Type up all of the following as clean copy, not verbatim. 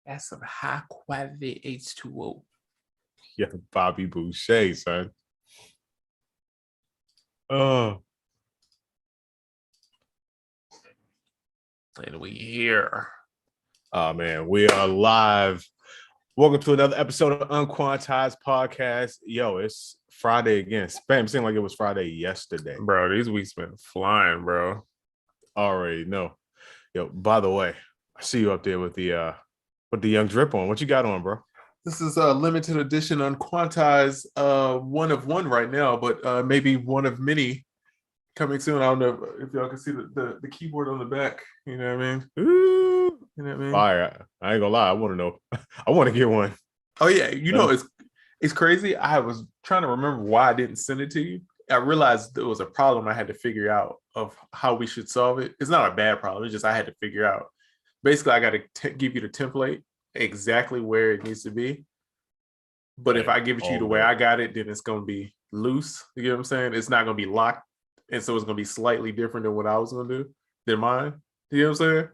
That's some high quality H2O. Yeah, Bobby Boucher, son. Oh. And we here. Oh man, we are live. Welcome to another episode of UnQuantized podcast. Yo, it's Friday again. Spam seemed like it was Friday yesterday. Bro, these weeks been flying, bro. Already know. Yo, by the way, I see you up there with the young drip on. What you got on, bro? This is a limited edition Unquantized, one of one right now, but maybe one of many coming soon. I don't know if y'all can see the keyboard on the back. You know what I mean? Ooh, you know what I mean? Fire. I ain't gonna lie. I want to know. I want to get one. Oh yeah, it's crazy. I was trying to remember why I didn't send it to you. I realized there was a problem I had to figure out of how we should solve it. It's not a bad problem. It's just I had to figure out. Basically, I got to give you the template exactly where it needs to be. But if I give it to you the way I got it, then it's going to be loose. You know what I'm saying? It's not going to be locked. And so it's going to be slightly different than what I was going to do than mine. You know what I'm saying?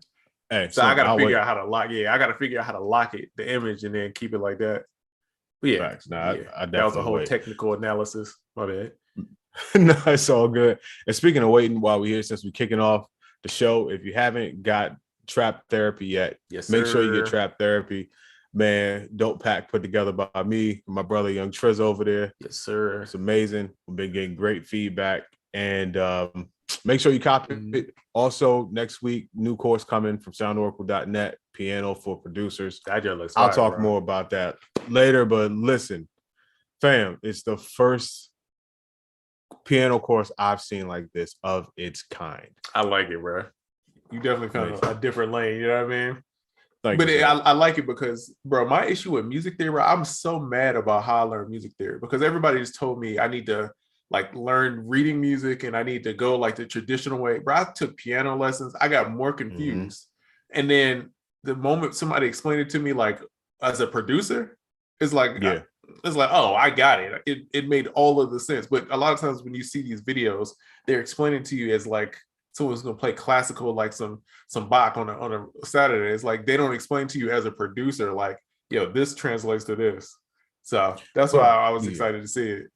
Hey, so I got to figure out how to lock. Yeah, I got to figure out how to lock it, the image, and then keep it like that. But yeah, that was a whole technical analysis. My bad. No, it's all good. And speaking of waiting while we're here, since we're kicking off the show, if you haven't got trap therapy yet, make sure you get trap therapy. Man, dope pack put together by me, my brother Young Triz over there. Yes, sir. It's amazing. We've been getting great feedback. And make sure you copy it. Also, next week, new course coming from soundoracle.net, piano for producers. I'll talk more about that later, but listen, fam, it's the first piano course I've seen like this of its kind. I like it, bro. You definitely found a different lane, you know what I mean? I like it because, bro, my issue with music theory, I'm so mad about how I learned music theory because everybody just told me I need to like learn reading music and I need to go like the traditional way. Bro, I took piano lessons. I got more confused. And then the moment somebody explained it to me, like as a producer, it's like, oh, I got it. It made all of the sense. But a lot of times when you see these videos, they're explaining to you as like someone's gonna play classical, like some Bach on a Saturday. It's like they don't explain to you as a producer, like, yo, this translates to this. So that's why I was excited to see it.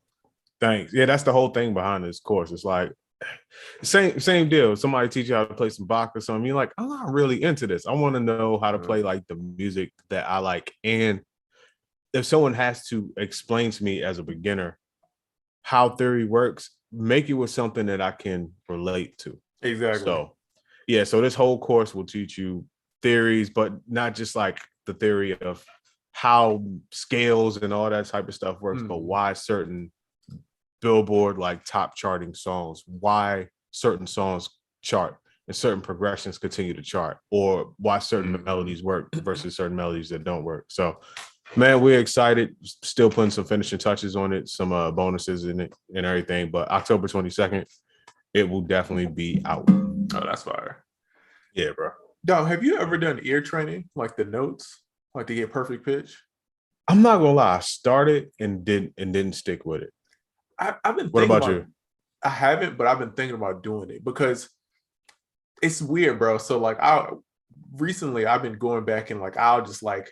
Thanks. Yeah, that's the whole thing behind this course. It's like same deal. Somebody teach you how to play some Bach or something. You're like, I'm not really into this. I want to know how to play like the music that I like. And if someone has to explain to me as a beginner how theory works, make it with something that I can relate to. Exactly. So this whole course will teach you theories, but not just like the theory of how scales and all that type of stuff works, but why certain Billboard like top charting songs, why certain songs chart and certain progressions continue to chart, or why certain melodies work versus certain melodies that don't work. So man, we're excited, still putting some finishing touches on it, some bonuses in it and everything, but October 22nd it will definitely be out. Oh, that's fire. Yeah, bro. Dog, have you ever done ear training, like the notes, like to get perfect pitch? I'm not gonna lie, I started and didn't stick with it. I've been. What about you? I haven't, but I've been thinking about doing it because it's weird, bro. So like, recently I've been going back and like I'll just like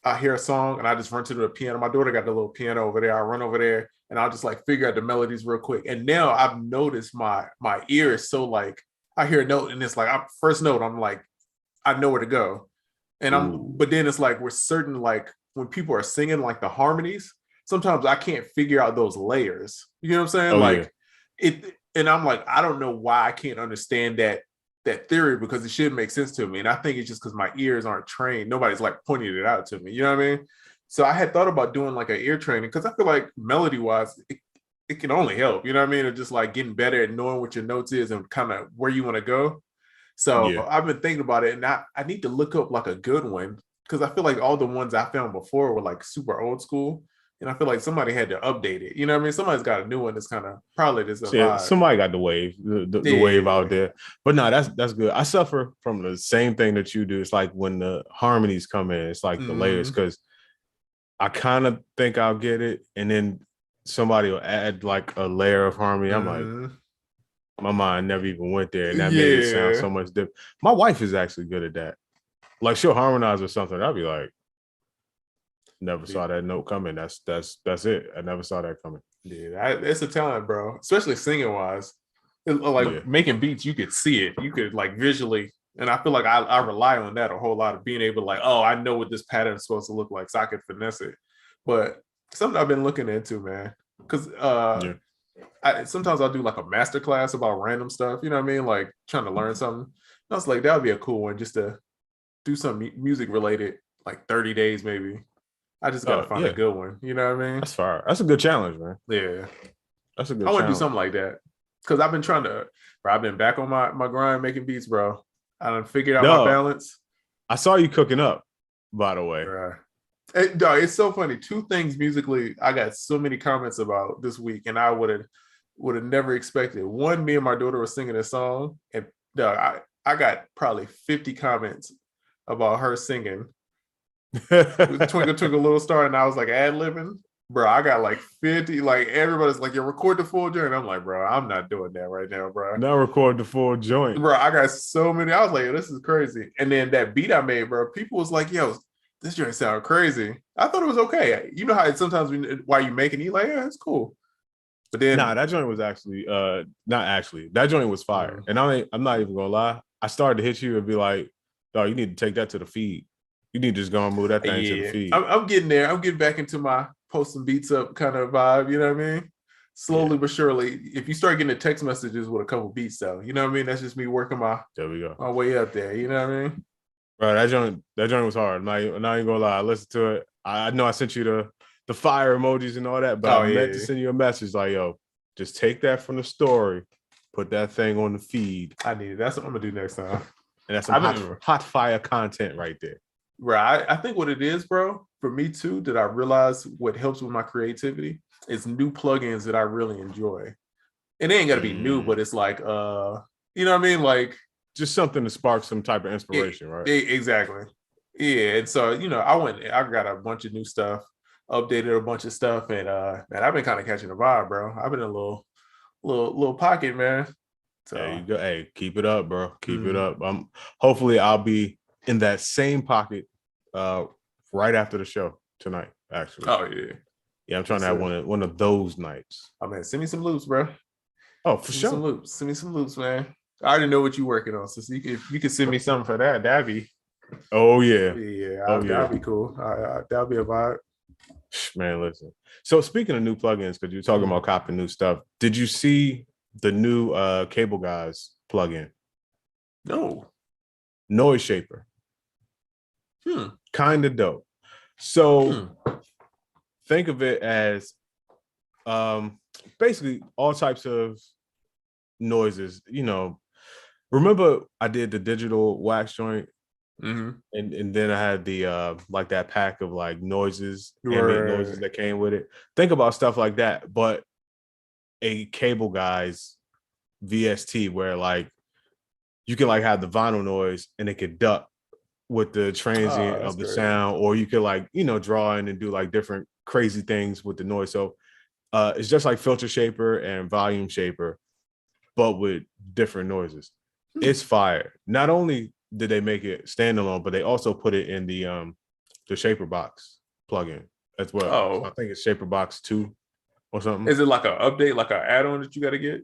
I hear a song and I just run to the piano. My daughter got the little piano over there. I run over there and I'll just like figure out the melodies real quick. And now I've noticed my ear is so like I hear a note and it's like first note I'm like I know where to go, and but then it's like we're certain like when people are singing like the harmonies. Sometimes I can't figure out those layers. You know what I'm saying? It, and I'm like, I don't know why I can't understand that theory because it should make sense to me. And I think it's just because my ears aren't trained. Nobody's like pointing it out to me. You know what I mean? So I had thought about doing like an ear training because I feel like melody wise, it can only help. You know what I mean? Or just like getting better at knowing what your notes is and kind of where you want to go. So I've been thinking about it, and I need to look up like a good one because I feel like all the ones I found before were like super old school. And I feel like somebody had to update it. You know what I mean? Somebody's got a new one that's kind of probably this. Yeah, somebody got the wave, the wave out there. But no, that's good. I suffer from the same thing that you do. It's like when the harmonies come in, it's like the layers, because I kind of think I'll get it, and then somebody will add like a layer of harmony. I'm like, my mind never even went there, and that made it sound so much different. My wife is actually good at that. like she'll harmonize or something. I'll be like, never saw that note coming. That's it. I never saw that coming. Yeah, it's a talent, bro. Especially singing wise. Like making beats, you could see it. You could like visually, and I feel like I rely on that a whole lot of being able to like, oh, I know what this pattern is supposed to look like, so I can finesse it. But something I've been looking into, man, because sometimes I'll do like a master class about random stuff. You know what I mean? Like trying to learn something. And I was like, that would be a cool one just to do some music related, like 30 days maybe. I just gotta find a good one. You know what I mean? That's fire. That's a good challenge, man. Yeah, that's a good. I want to do something like that because I've been trying to. Bro, I've been back on my grind making beats, bro. I done figured out my balance. I saw you cooking up, by the way. Right. It's so funny. Two things musically I got so many comments about this week, and I would have never expected. One, me and my daughter were singing a song, and I got probably 50 comments about her singing Twinkle Twinkle Little Star, and I was like ad-libbing. Bro, I got like 50, like everybody's like, you record the full joint. I'm like, bro, I'm not doing that right now, bro. Not record the full joint. Bro, I got so many. I was like, this is crazy. And then that beat I made, bro, people was like, yo, this joint sound crazy. I thought it was okay. You know how sometimes while you making it, you like, yeah, it's cool. But then that joint was actually not actually. That joint was fire. And I'm not even gonna lie. I started to hit you and be like, oh, you need to take that to the feed. You need to just go and move that thing to the feed. I'm getting there. I'm getting back into my posting beats up kind of vibe. You know what I mean? Slowly but surely. If you start getting the text messages with a couple beats, though, you know what I mean? That's just me working my way up there. You know what I mean? Bro, that joint was hard. I'm not even gonna lie. I listened to it. I know I sent you the fire emojis and all that, but I meant to send you a message like, yo, just take that from the story, put that thing on the feed. I need it. That's what I'm gonna do next time. And that's some hot fire content right there. Right. I think what it is, bro, for me too, that I realize what helps with my creativity is new plugins that I really enjoy. And they ain't gotta be new, but it's like you know what I mean? Like just something to spark some type of inspiration, right? Exactly. Yeah. And so, you know, I got a bunch of new stuff, updated a bunch of stuff, and man, I've been kind of catching the vibe, bro. I've been in a little pocket, man. So there you go. Hey, keep it up, bro. Keep it up. Hopefully I'll be in that same pocket right after the show tonight, actually. Oh yeah. Yeah, I'm trying to have one of those nights. Oh man, send me some loops, bro. Oh, for sure. Send me some loops, man. I already know what you're working on, so if you could send me something for that, that'd be. Oh yeah. That'd be cool. That'd be a vibe. Man, listen. So speaking of new plugins, because you're talking about copying new stuff, did you see the new Cable Guys plugin? No. Noise Shaper. Kind of dope. So think of it as basically all types of noises. You know, remember I did the digital wax joint, and then I had the like that pack of like noises, ambient noises that came with it. Think about stuff like that, but a Cable Guys VST where like you can like have the vinyl noise and it could duck with the transient of the sound, or you could like, you know, draw in and do like different crazy things with the noise. So it's just like Filter Shaper and Volume Shaper, but with different noises. It's fire. Not only did they make it standalone, but they also put it in the Shaper Box plugin as well. So I think it's Shaper Box 2 or something. Is it like an update, like an add-on that you got to get?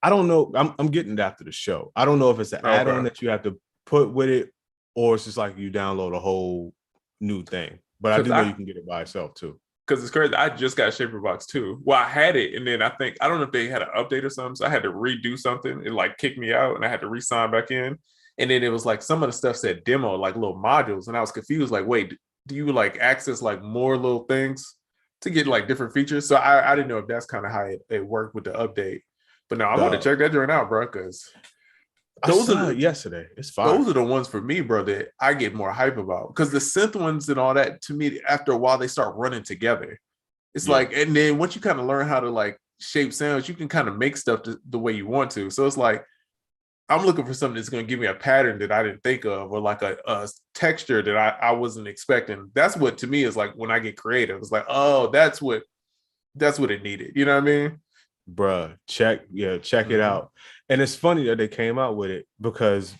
I don't know. I'm getting it after the show. I don't know if it's an add-on that you have to put with it, or it's just like you download a whole new thing. But I do know you can get it by itself too. Because it's crazy. I just got Shaper Box 2. Well, I had it, and then I don't know if they had an update or something, so I had to redo something. It like kicked me out, and I had to re-sign back in. And then it was like some of the stuff said demo, like little modules, and I was confused. Like, wait, do you like access like more little things to get like different features? So I didn't know if that's kind of how it worked with the update. But no, I'm going to check that joint out, bro, because those are yesterday. It's fine. Those are the ones for me, bro, that I get more hype about. Because the synth ones and all that, to me, after a while, they start running together. It's like, and then once you kind of learn how to like shape sounds, you can kind of make stuff the way you want to. So it's like, I'm looking for something that's going to give me a pattern that I didn't think of, or like a texture that I wasn't expecting. That's what to me is like when I get creative. It's like, oh, that's what it needed. You know what I mean? Bruh, check it out. And it's funny that they came out with it because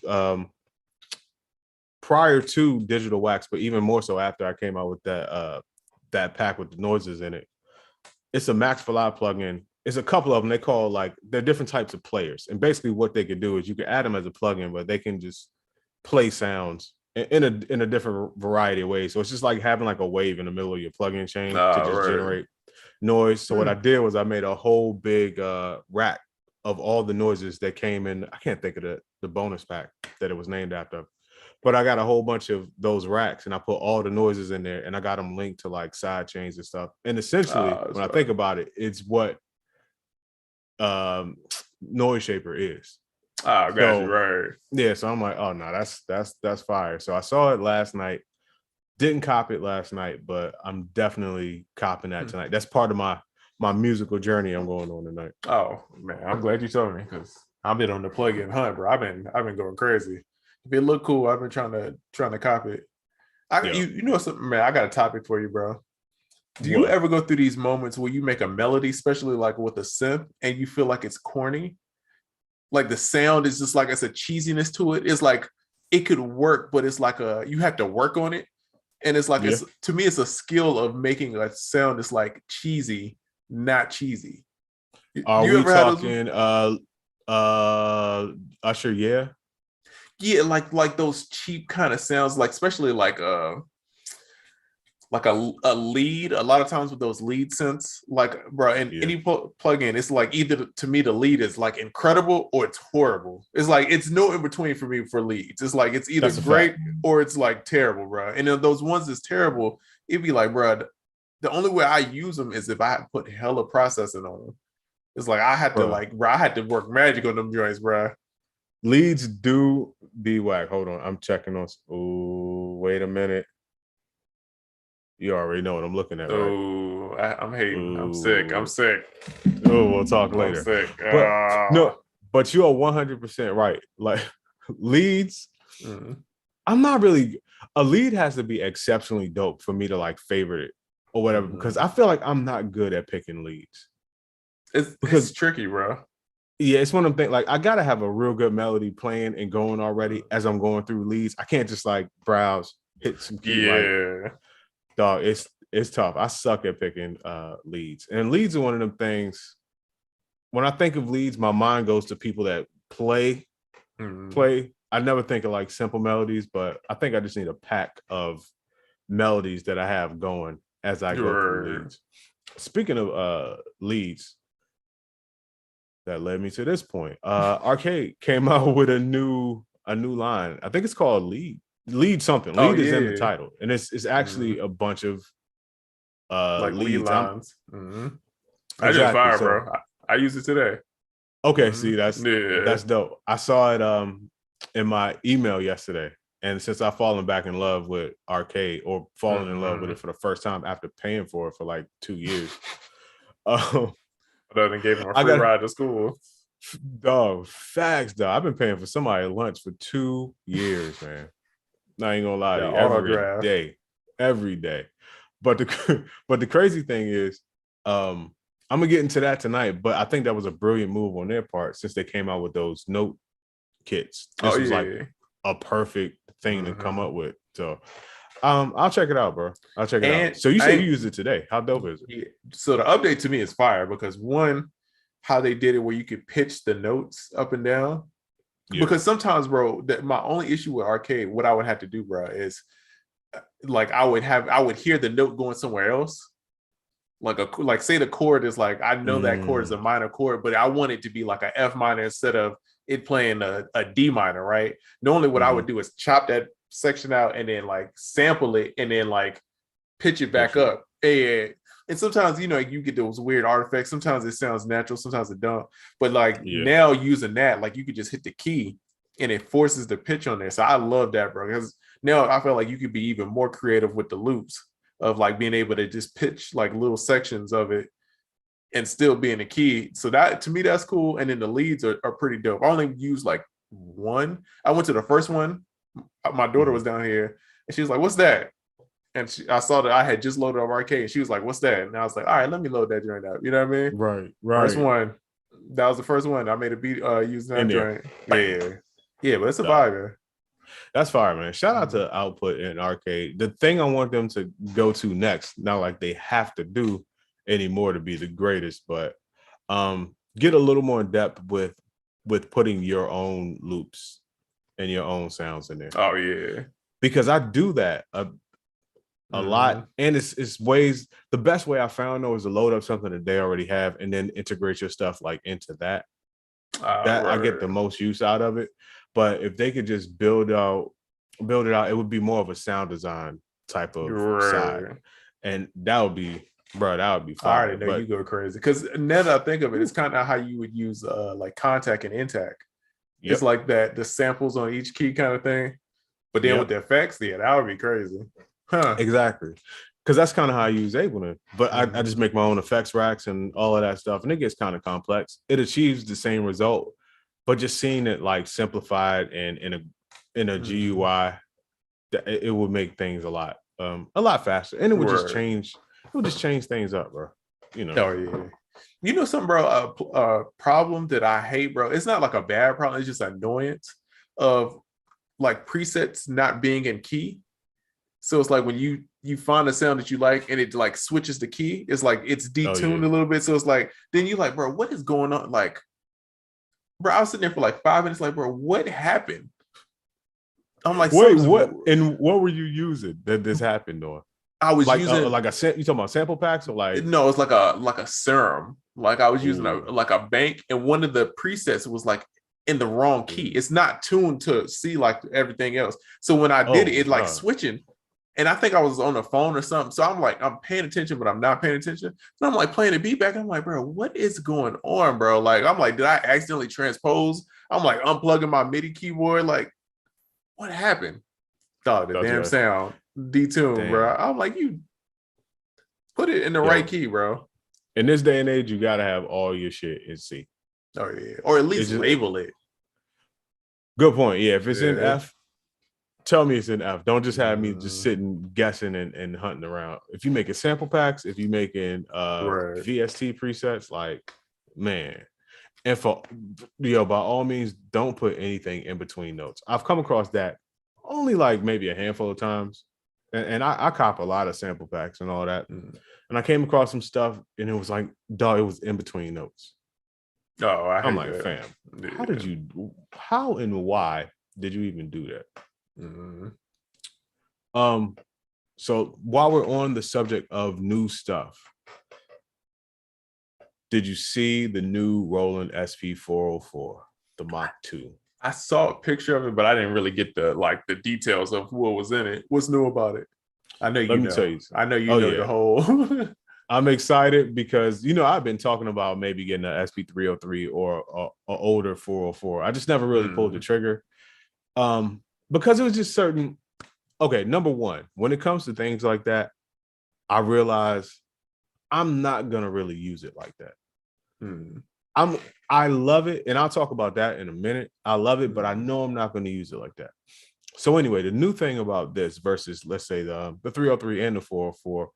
prior to Digital Wax, but even more so after I came out with that pack with the noises in it. It's a Max for Live plugin. It's a couple of them. They call they're different types of players. And basically what they could do is you can add them as a plugin, but they can just play sounds in a different variety of ways. So it's just like having like a wave in the middle of your plugin chain to just generate noise. So what I did was I made a whole big rack of all the noises that came in. I can't think of the bonus pack that it was named after. But I got a whole bunch of those racks and I put all the noises in there and I got them linked to like side chains and stuff. And essentially, when I think about it, it's what Noise Shaper is. Got you, right. Yeah, so I'm like, oh no, that's fire. So I saw it last night. Didn't cop it last night, but I'm definitely copping that tonight. That's part of my musical journey I'm going on tonight. Oh man, I'm glad you told me because I've been on the plugin hunt, bro. I've been going crazy. If it look cool, I've been trying to copy it. You know something, man? I got a topic for you, bro. Do you ever go through these moments where you make a melody, especially like with a synth, and you feel like it's corny? Like the sound is just like it's a cheesiness to it. It's like it could work, but it's like you have to work on it. And it's like to me, it's a skill of making a sound that's like cheesy, not cheesy. Are we talking Usher? Yeah. Yeah, like those cheap kind of sounds, like especially like a lead. A lot of times with those lead synths, like bro, in any plugin, it's like either to me the lead is like incredible or it's horrible. It's like it's no in between for me for leads. It's like it's either great or it's like terrible, bro. And then those ones that's terrible, it'd be like, bro, the only way I use them is if I put hella processing on them. It's like I had to I had to work magic on them joints, bro. Leads do be whack. Hold on, I'm checking on. Oh, wait a minute. You already know what I'm looking at, right? Oh, I'm hating. Ooh. I'm sick. Oh, we'll talk later. I'm sick. No, but you are 100% right. Like leads, I'm not really. A lead has to be exceptionally dope for me to like favorite it or whatever, because I feel like I'm not good at picking leads. It's tricky, bro. Yeah, it's one of them things. Like I gotta have a real good melody playing and going already as I'm going through leads. I can't just like browse, hit some key. Dog, it's tough. I suck at picking leads, and leads are one of them things. When I think of leads, my mind goes to people that play. I never think of like simple melodies, but I think I just need a pack of melodies that I have going as I go through leads. Speaking of leads, that led me to this point. Arcade came out with a new line. I think it's called Lead something. Lead is in the title, and it's actually a bunch of like lead lines. I just fire, bro. I use it today. Okay, see, that's dope. I saw it in my email yesterday, and since I've fallen back in love with Arcade, or fallen in love with it for the first time after paying for it for like 2 years, I done gave him a free ride to school. Dog, facts, dog. I've been paying for somebody lunch for 2 years, man. I ain't gonna lie to you. Every day. But the crazy thing is, I'm gonna get into that tonight. But I think that was a brilliant move on their part since they came out with those note kits. This was like a perfect thing to come up with. So I'll check it out, bro. I'll check it out. So you said you used it today. How dope is it? Yeah. So the update to me is fire because one, how they did it where you could pitch the notes up and down. Yeah. Because sometimes, bro, my only issue with Arcade, what I would have to do, bro, is like I would hear the note going somewhere else. Like say the chord is like, I know that chord is a minor chord, but I want it to be like an F minor instead of it playing a D minor, right? Normally what I would do is chop that section out and then like sample it and then like pitch it back up. And sometimes, you know, you get those weird artifacts. Sometimes it sounds natural, sometimes it don't. But like now using that, like you could just hit the key and it forces the pitch on there. So I love that, bro. Because now I feel like you could be even more creative with the loops of like being able to just pitch like little sections of it and still be in the key. So that to me, that's cool. And then the leads are pretty dope. I only used like one. I went to the first one. My daughter was down here and she was like, "What's that?" And I saw that I had just loaded up Arcade. And she was like, "What's that?" And I was like, "All right, let me load that joint up." You know what I mean? Right. First one. That was the first one. I made a beat using that joint. Yeah, but it's a vibe. That's fire, man. Shout out to Output and Arcade. The thing I want them to go to next, not like they have to do anymore to be the greatest, but get a little more in depth with putting your own loops and your own sounds in there. Oh yeah, because I do that a lot, and it's ways. The best way I found though is to load up something that they already have and then integrate your stuff like into that. That I get the most use out of it. But if they could just build it out, it would be more of a sound design type of side, and that would be, bro, that would be fire. I already know you go crazy because now that I think of it, it's kind of how you would use like contact and intact. Yep. It's like that, the samples on each key kind of thing. But then with the effects, yeah, that would be crazy. Huh? Exactly. Because that's kind of how I use Ableton. But I just make my own effects racks and all of that stuff, and it gets kind of complex. It achieves the same result, but just seeing it like simplified and in a GUI, it would make things a lot faster, and it would just change. It would just change things up, bro. You know. Oh yeah. You know something, bro? A problem that I hate, bro. It's not like a bad problem. It's just annoyance of like presets not being in key. So it's like when you find a sound that you like and it like switches the key, it's like it's detuned a little bit. So it's like then you like, bro, what is going on? Like, bro, I was sitting there for like 5 minutes, like, bro, what happened? I'm like, wait, what? And what were you using that this happened on? I was like, using you talking about sample packs or like? No, it's like a serum. Like I was using a bank, and one of the presets was like in the wrong key. It's not tuned to see like everything else. So when I did it like switching, and I think I was on the phone or something. So I'm like, I'm paying attention, but I'm not paying attention. So I'm like playing the beat back. I'm like, bro, what is going on, bro? Like, I'm like, did I accidentally transpose? I'm like unplugging my MIDI keyboard. Like, what happened? Dog, the damn sound detuned, bro. I'm like, you put it in the right key, bro. In this day and age, you gotta have all your shit in C. Oh yeah, or at least label it. Good point. Yeah, if it's in F, tell me it's in F. Don't just have me just sitting guessing and hunting around. If you making sample packs, if you making VST presets, like, man. And for by all means, don't put anything in between notes. I've come across that only like maybe a handful of times, and I cop a lot of sample packs and all that. And I came across some stuff, and it was like, dog, it was in between notes. Oh, I'm like, fam, how and why did you even do that? So while we're on the subject of new stuff, did you see the new Roland Sp-404, the Mach 2? I saw a picture of it, but I didn't really get the details of what was in it. What's new about it? I know you know. Tell you. I know you know the whole. I'm excited because I've been talking about maybe getting an Sp-303 or a older 404. I just never really pulled the trigger, because it was just certain. Okay, number one, when it comes to things like that, I realize I'm not gonna really use it like that. I love it, and I'll talk about that in a minute. I love it, but I know I'm not going to use it like that. So anyway, the new thing about this versus, let's say, the 303 and the 404,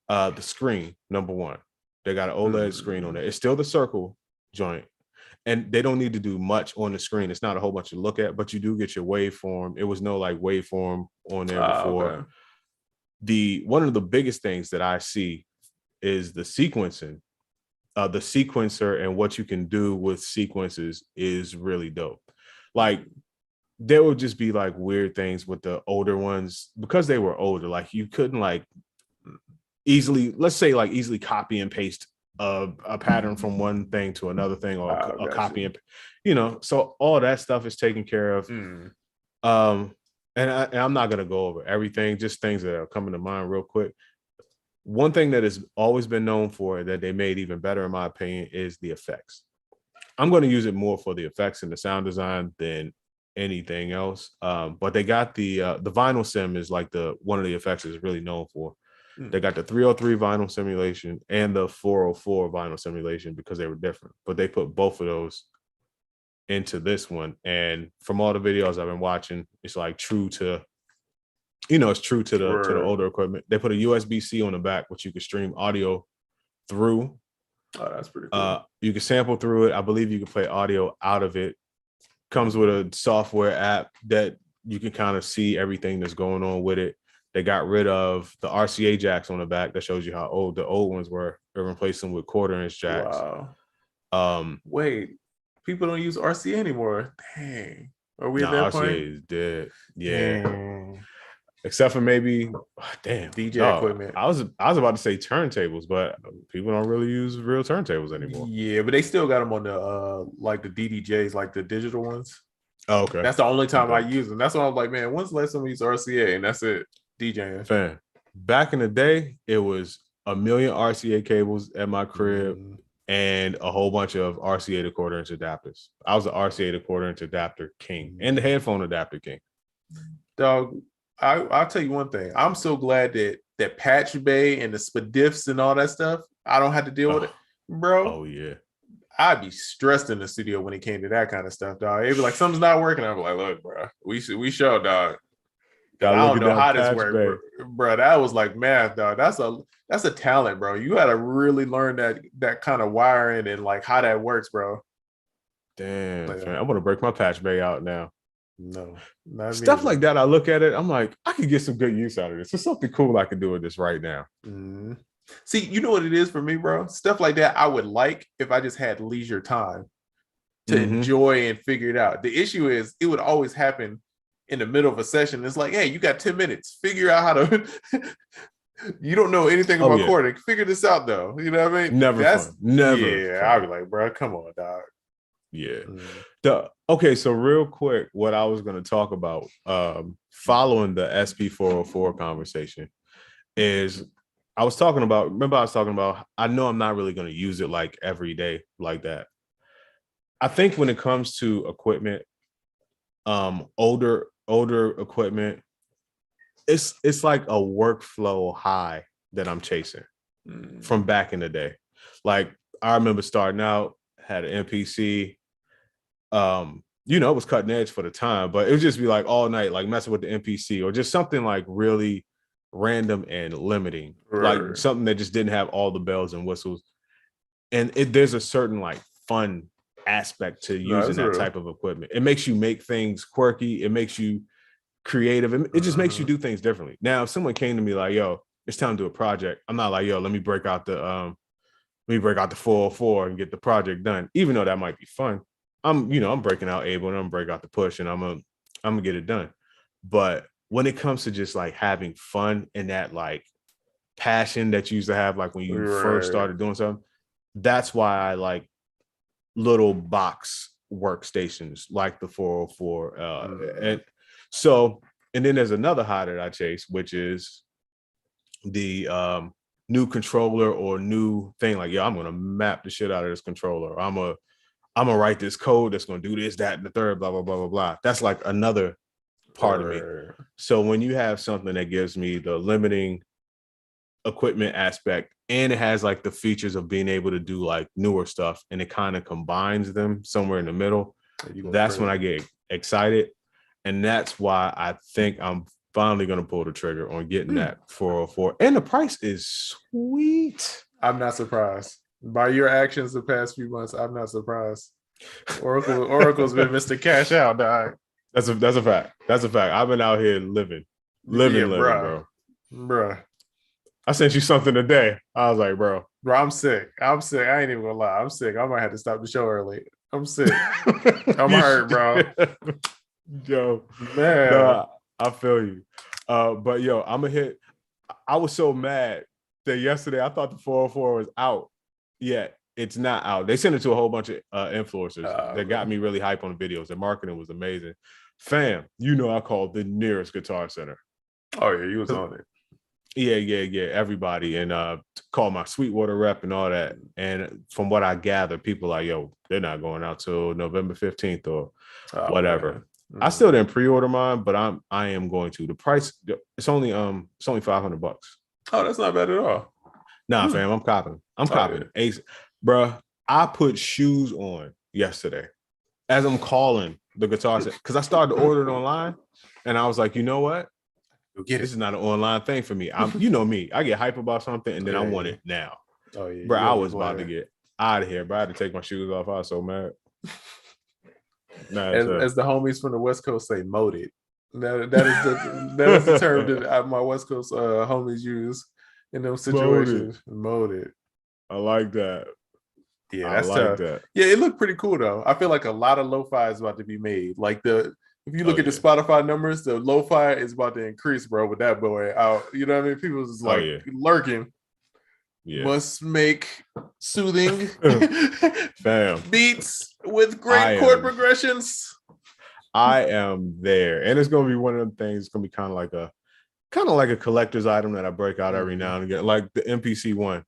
the screen, number one, they got an OLED screen on there. It's still the circle joint, and they don't need to do much on the screen. It's not a whole bunch to look at, but you do get your waveform. It was no like waveform on there before. Okay. One of the biggest things that I see is the sequencing. The sequencer and what you can do with sequences is really dope. Like, there would just be like weird things with the older ones because they were older. Like, you couldn't like easily copy and paste a pattern from one thing to another thing, or a copy and so all that stuff is taken care of. And I'm not gonna go over everything, just things that are coming to mind real quick. One thing that has always been known for that they made even better, in my opinion, is the effects. I'm going to use it more for the effects and the sound design than anything else. But they got the vinyl sim is like one of the effects is really known for. They got the 303 vinyl simulation and the 404 vinyl simulation because they were different. But they put both of those into this one. And from all the videos I've been watching, it's like true to it's true to the older equipment. They put a USB-C on the back, which you can stream audio through. Oh, that's pretty cool. You can sample through it. I believe you can play audio out of it. Comes with a software app that you can kind of see everything that's going on with it. They got rid of the RCA jacks on the back. That shows you how old the old ones were. They replaced them with 1/4-inch jacks. Wow. Wait, people don't use RCA anymore. Dang. Are we at that RCA point? is dead. Yeah. Dang. Except for maybe, damn, DJ equipment. I was about to say turntables, but people don't really use real turntables anymore. Yeah, but they still got them on the like the DDJs, like the digital ones. Oh, okay. That's the only time I use them. That's why I was like, man, when's the last time we used RCA? And that's it. DJing. Fan. Back in the day, it was a million RCA cables at my crib and a whole bunch of RCA to 1/4-inch adapters. I was the RCA to 1/4-inch adapter king and the headphone adapter king. Dog, I'll tell you one thing. I'm so glad that Patch Bay and the Sp-diffs and all that stuff, I don't have to deal with it, bro. Oh yeah. I'd be stressed in the studio when it came to that kind of stuff, dog. It'd be like something's not working. I'd be like, look, bro, we show, dog. I don't know how this works, bro. That was like math, dog. That's a talent, bro. You got to really learn that kind of wiring and like how that works, bro. Damn, like, I want to break my Patch Bay out now. No, stuff like that. I look at it, I'm like, I could get some good use out of this. There's something cool I could do with this right now. See, you know what it is for me, bro? Stuff like that I would like if I just had leisure time to enjoy and figure it out. The issue is it would always happen in the middle of a session. It's like, hey, you got 10 minutes. Figure out how to you don't know anything about chording. Figure this out though. You know what I mean? Never. Yeah, I'll be like, bro, come on, dog. Yeah. Okay, so real quick, what I was going to talk about following the Sp-404 conversation is I was talking about, I know I'm not really going to use it like every day like that. I think when it comes to equipment, older equipment, it's like a workflow high that I'm chasing from back in the day. Like I remember starting out, had an MPC, it was cutting edge for the time, but it would just be like all night, like messing with the MPC or just something like really random and limiting, like something that just didn't have all the bells and whistles. And there's a certain like fun aspect to using that type of equipment. It makes you make things quirky. It makes you creative. It just makes you do things differently. Now, if someone came to me like, yo, it's time to do a project, I'm not like, yo, let me break out the 404 and get the project done, even though that might be fun. I'm breaking out Able and I'm break out the push and I'm gonna get it done. But when it comes to just like having fun and that like passion that you used to have, like when you first started doing something, that's why I like little box workstations like the 404. And then there's another high that I chase, which is the new controller or new thing. Like, I'm gonna map the shit out of this controller. I'm gonna write this code that's gonna do this, that, and the third, blah, blah, blah, blah, blah. That's like another part of me. So when you have something that gives me the limiting equipment aspect and it has like the features of being able to do like newer stuff and it kind of combines them somewhere in the middle, that's when I get excited. And that's why I think I'm finally going to pull the trigger on getting that 404. And the price is sweet. I'm not surprised. By your actions the past few months, I'm not surprised. Oracle's been Mr. Cash Out, dog. That's a fact. That's a fact. I've been out here living, bro. Bruh. I sent you something today. I was like, bro, I'm sick. I ain't even gonna lie. I'm sick. I might have to stop the show early. I'm sick. I'm hurt, bro. Yo, man, no, I feel you. But yo, I was so mad that yesterday I thought the 404 was out. Yet it's not out. They sent it to a whole bunch of influencers that got me really hype on the videos. Their marketing was amazing. Fam, I called the nearest Guitar Center. Oh yeah, you was on it. Yeah. Everybody, and called my Sweetwater rep and all that. And from what I gather, people are like, yo, they're not going out till November 15th or whatever. I still didn't pre-order mine, but I am going to. The price, it's only $500. Oh, that's not bad at all. Nah, fam, I'm copping. Ace, bro. I put shoes on yesterday as I'm calling the Guitar Center because I started to order it online, and I was like, you know what? This is not an online thing for me. Me. I get hype about something, and then I want it now. Oh yeah, bro. I was about to get out of here, bro. I had to take my shoes off. I was so mad. As the homies from the West Coast say, moded. That is the term that my West Coast homies use in those situations. Molded. I like that. Yeah, I that's like tough. that. Yeah, it looked pretty cool though. I feel like a lot of lo-fi is about to be made. Like if you look at the Spotify numbers, the lo-fi is about to increase, bro, with that boy out. You know what I mean? People is like lurking. Yeah. Must make soothing Fam. beats with great chord progressions. I am there. And it's gonna be one of them things. It's gonna be kind of like a collector's item that I break out every now and again. Like the MPC one.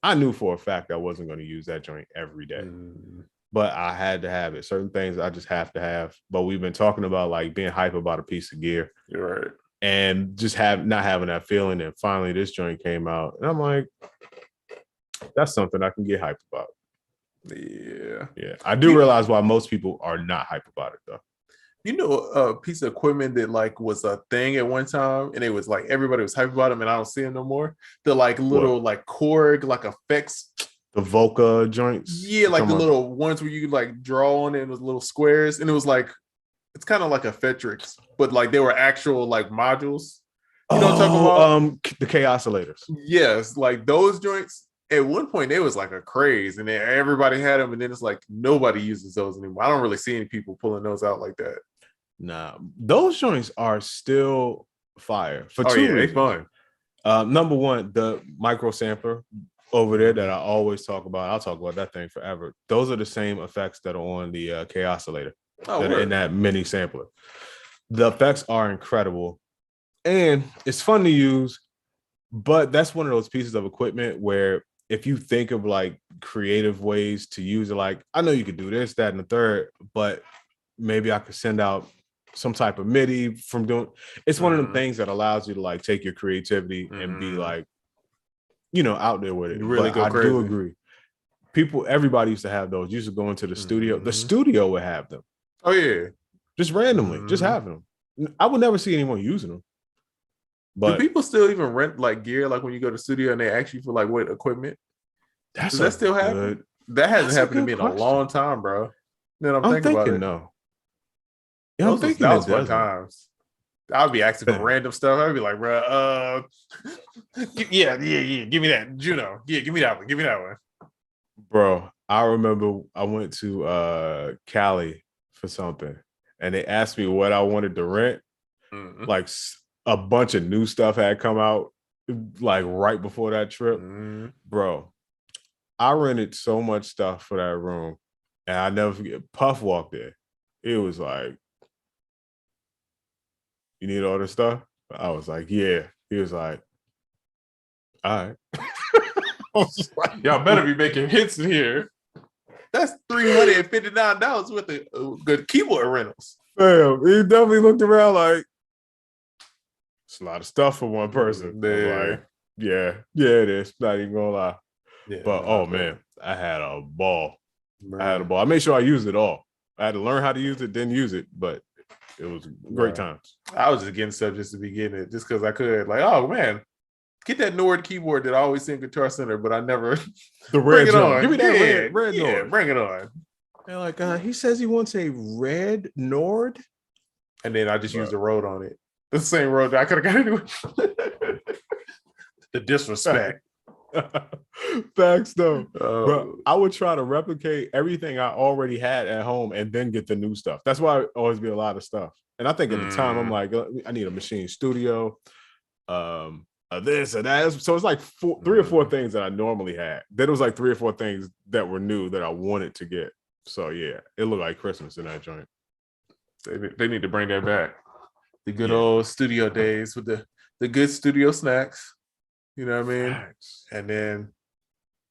I knew for a fact I wasn't going to use that joint every day. But I had to have it. Certain things I just have to have. But we've been talking about like being hype about a piece of gear. You're right. And just not having that feeling. And finally this joint came out. And I'm like, that's something I can get hyped about. Yeah. Yeah. I do realize why most people are not hype about it though. You know, a piece of equipment that like was a thing at one time, and it was like everybody was hyped about them, and I don't see them no more. The like little like Korg like effects, the Volca joints. Yeah, like the little ones where you like draw on it with little squares, and it was like it's kind of like a Fetrix, but like they were actual like modules. You know what I'm talking about? The K oscillators. Yes, like those joints. At one point, it was like a craze, and then everybody had them, and then it's like nobody uses those anymore. I don't really see any people pulling those out like that. Nah, those joints are still fire for two reasons. Fun. Number one, the micro sampler over there that I always talk about. I'll talk about that thing forever. Those are the same effects that are on the K oscillator that are in that mini sampler. The effects are incredible, and it's fun to use. But that's one of those pieces of equipment where if you think of like creative ways to use it, like I know you could do this, that, and the third, but maybe I could send out some type of MIDI from doing. It's one of them things that allows you to like take your creativity and be like, you know, out there with it. Really but I do agree. Everybody used to have those. Used to go into the studio. The studio would have them. Oh yeah, just randomly, just having them. I would never see anyone using them. But do people still even rent like gear, like when you go to the studio and they ask you for like what equipment? Does that still happen? That hasn't happened to me in a long time, bro. Then I'm thinking about it. No. Yeah, I'm thinking that was fun times. I'd be asking for random stuff. I'd be like, bro, yeah, give me that Juno. Yeah, give me that one. Bro, I remember I went to Cali for something, and they asked me what I wanted to rent. Like a bunch of new stuff had come out, like right before that trip. Bro, I rented so much stuff for that room, and I never forget. Puff walked in. It was like, you need all this stuff? I was like, yeah. He was like, all right. I was like, y'all better be making hits in here. That's $359 worth of good keyboard rentals. Damn, he definitely looked around like, it's a lot of stuff for one person. Like, yeah, it is. Not even gonna lie. Yeah, but man, I had a ball. I made sure I used it all. I had to learn how to use it, didn't use it, but it was great times. I was just getting stuff just to be getting it, just because I could. Like, oh man, get that Nord keyboard that I always see in Guitar Center, but I never. The red Nord. Give me that red Nord. Yeah, bring it on. They're like, he says he wants a red Nord, and then I just used the Rode on it. The same Rode that I could have got into. The disrespect. Facts though. But I would try to replicate everything I already had at home and then get the new stuff. That's why it always be a lot of stuff. And I think at the time I'm like, I need a machine studio, this or that. So it's like 3 or 4 things that I normally had. Then it was like 3 or 4 things that were new that I wanted to get. So yeah, it looked like Christmas in that joint. They need to bring that back. The good old studio days with the good studio snacks. You know what I mean? Facts. And then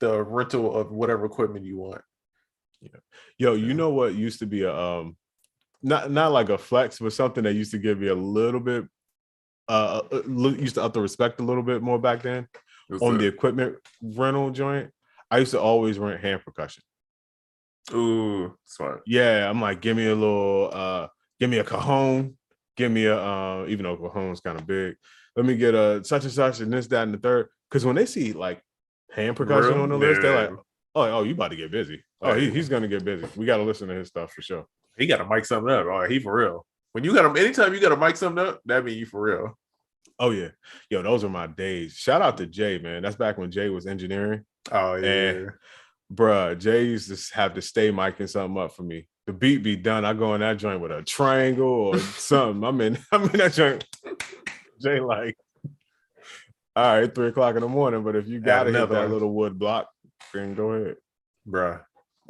the rental of whatever equipment you want. Yeah. Yo, you know what used to be a not like a flex, but something that used to give me a little bit used to up the respect a little bit more back then on the equipment rental joint. I used to always rent hand percussion. Ooh, smart. Yeah, I'm like, give me a little give me a cajon, give me a even though cajon's kind of big. Let me get a such and such and this, that, and the third. Because when they see like hand percussion on the list, they're like, oh, you about to get busy. Oh, he's gonna get busy. We got to listen to his stuff for sure. He got to mic something up. Oh, he for real. When you got them, anytime you got to mic something up, that mean you for real. Oh yeah, yo, those are my days. Shout out to Jay, man. That's back when Jay was engineering. Oh yeah, and bruh, Jay used to have to stay micing something up for me. The beat be done. I go in that joint with a triangle or something. I'm in that joint. Jay like, all right, 3:00 in the morning. But if you gotta hit that little wood block, then go ahead, bruh.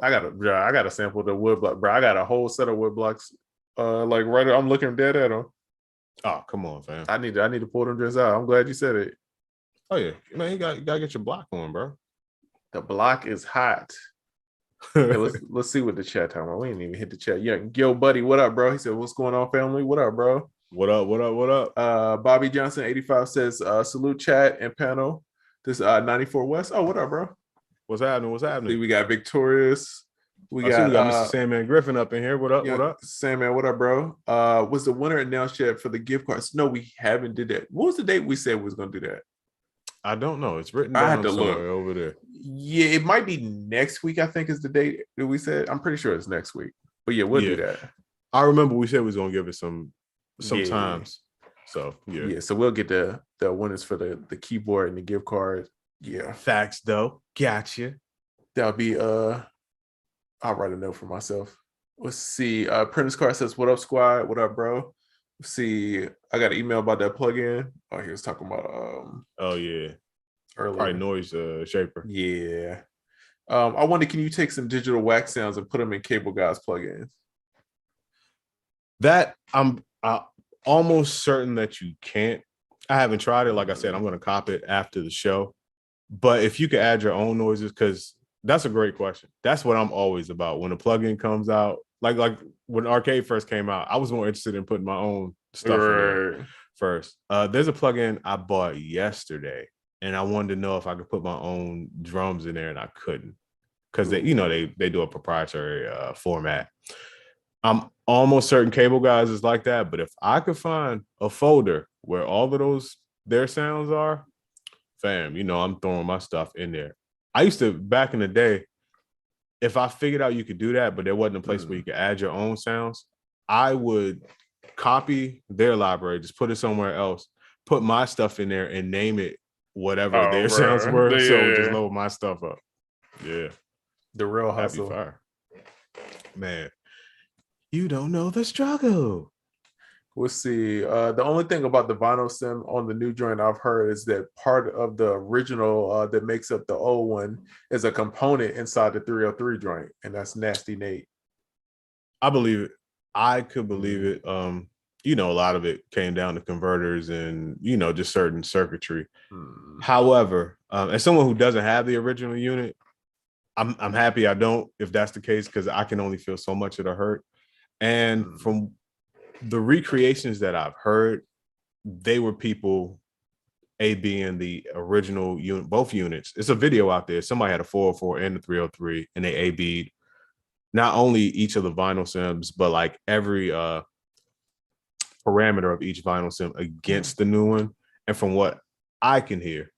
I gotta sample the wood block, bro. I got a whole set of wood blocks. Like right, I'm looking dead at them. Oh, come on, fam. I need to pull them just out. I'm glad you said it. Oh yeah, man, you gotta get your block on, bro. The block is hot. Okay, let's see what the chat time on. We didn't even hit the chat. Yeah, yo, buddy, what up, bro? He said, "What's going on, family? What up, bro? What up? Bobby Johnson 85 says, salute chat and panel. This 94 West. Oh, what up, bro? What's happening? See, we got Victorious. We got Mr. Sandman Griffin up in here. What up? Yeah, what up? Sandman, what up, bro? Was the winner announced yet for the gift cards? No, we haven't did that. What was the date we said we was gonna do that? I don't know. It's written I down had to somewhere look over there. Yeah, it might be next week, I think is the date that we said. I'm pretty sure it's next week. But yeah, we'll do that. I remember we said we was gonna give it some times. So yeah. So we'll get the winners for the keyboard and the gift card. Yeah. Facts though. Gotcha. That'll be I'll write a note for myself. Let's see. Prentice Car says, "What up, squad? What up, bro?" Let's see. I got an email about that plugin. Oh, he was talking about oh yeah. Earlier. Probably noise shaper. Yeah. I wonder, can you take some digital wax sounds and put them in Cable Guys plugins? That I'm almost certain that you can't. I haven't tried it. Like I said, I'm going to cop it after the show. But if you could add your own noises, because that's a great question. That's what I'm always about. When a plugin comes out, like when Arcade first came out, I was more interested in putting my own stuff in there first. There's a plugin I bought yesterday, and I wanted to know if I could put my own drums in there, and I couldn't, because they do a proprietary format. I'm almost certain Cable Guys is like that, but if I could find a folder where all of their sounds are, fam, I'm throwing my stuff in there. I used to, back in the day, if I figured out you could do that, but there wasn't a place where you could add your own sounds, I would copy their library, just put it somewhere else, put my stuff in there and name it whatever their sounds were. So just load my stuff up. Yeah. The real hustle. Fire. Man, you don't know the struggle. We'll see. The only thing about the vinyl sim on the new joint I've heard is that part of the original that makes up the old one is a component inside the 303 joint, and that's Nasty Nate. I believe it. I could believe it. A lot of it came down to converters and, just certain circuitry. However, as someone who doesn't have the original unit, I'm happy I don't, if that's the case, because I can only feel so much of the hurt. And from the recreations that I've heard, they were people A-B'ing the original unit, both units. It's a video out there. Somebody had a 404 and a 303, and they A-B'd not only each of the vinyl sims, but like every parameter of each vinyl sim against the new one. And from what I can hear,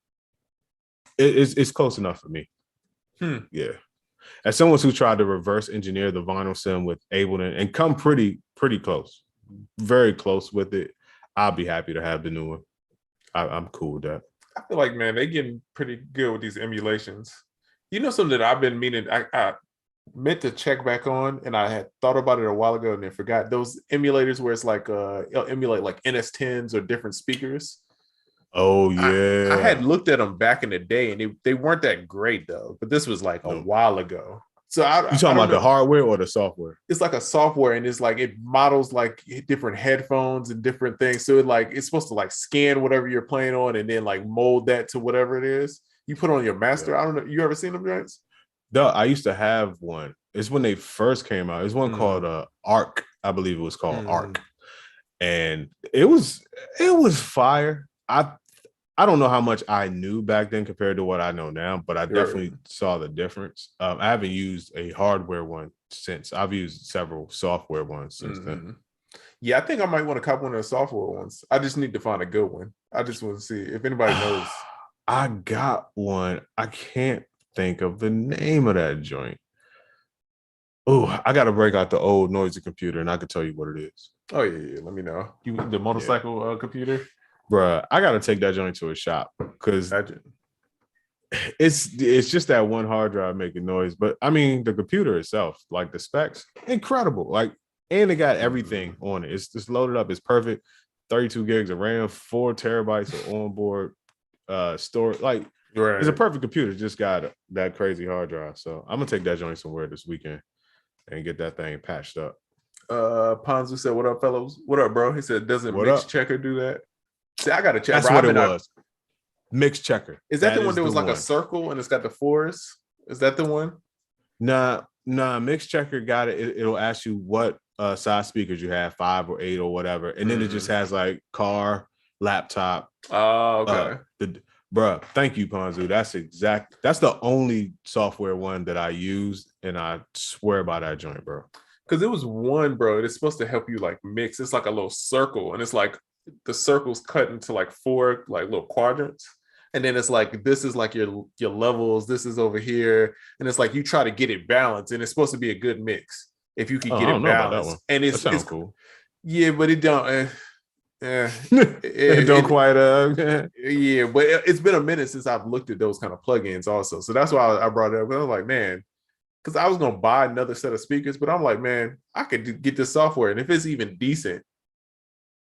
it's close enough for me. Yeah. As someone who tried to reverse engineer the vinyl sim with Ableton and come pretty close, very close with it, I'll be happy to have the new one. I'm cool with that. I feel like, man, they're getting pretty good with these emulations. Something that I've been meaning, I meant to check back on, and I had thought about it a while ago and then forgot. Those emulators where it's like it'll emulate like NS10s or different speakers. Oh yeah, I had looked at them back in the day, and they weren't that great though. But this was like a while ago. So you talking about the hardware or the software? It's like a software, and it's like it models like different headphones and different things. So it's supposed to like scan whatever you're playing on, and then like mold that to whatever it is you put on your master. I don't know. You ever seen them guys? I used to have one. It's when they first came out. It's one called Arc. I believe it was called Arc, and it was fire. I don't know how much I knew back then compared to what I know now, but I definitely saw the difference. I haven't used a hardware one since. I've used several software ones since then. Yeah, I think I might want to cop one of the software ones. I just need to find a good one. I just want to see if anybody knows. I got one. I can't think of the name of that joint. Oh, I got to break out the old noisy computer, and I can tell you what it is. Oh yeah. Let me know. You the motorcycle computer? Bruh, I gotta take that joint to a shop because Gotcha. it's just that one hard drive making noise. But I mean, the computer itself, like the specs, incredible. Like, and it got everything on it. It's just loaded up. It's perfect. 32 gigs of RAM, 4 terabytes of onboard storage. Like, it's a perfect computer. Just got that crazy hard drive. So I'm gonna take that joint somewhere this weekend and get that thing patched up. Ponzu said, "What up, fellows? What up, bro?" He said, "Doesn't Mix Checker do that?" See, I gotta check. That's what it was. Mix Checker. Is that the one that was like a circle and it's got the forest? Is that the one? Nah. Mix Checker got it. It'll ask you what size speakers you have, 5 or 8 or whatever, and then it just has like car, laptop. Oh, okay. Bruh, thank you, Ponzu. That's the only software one that I use, and I swear by that joint, bro. Because it was one, bro. It's supposed to help you like mix. It's like a little circle, and it's like the circle's cut into like 4 like little quadrants. And then it's like, this is like your levels, this is over here. And it's like you try to get it balanced, and it's supposed to be a good mix if you can get it balanced. And it's cool. Yeah, but it don't it don't quite yeah, but it's been a minute since I've looked at those kind of plugins also. So that's why I brought it up. I was like, man, because I was gonna buy another set of speakers, but I'm like, man, I could get this software, and if it's even decent,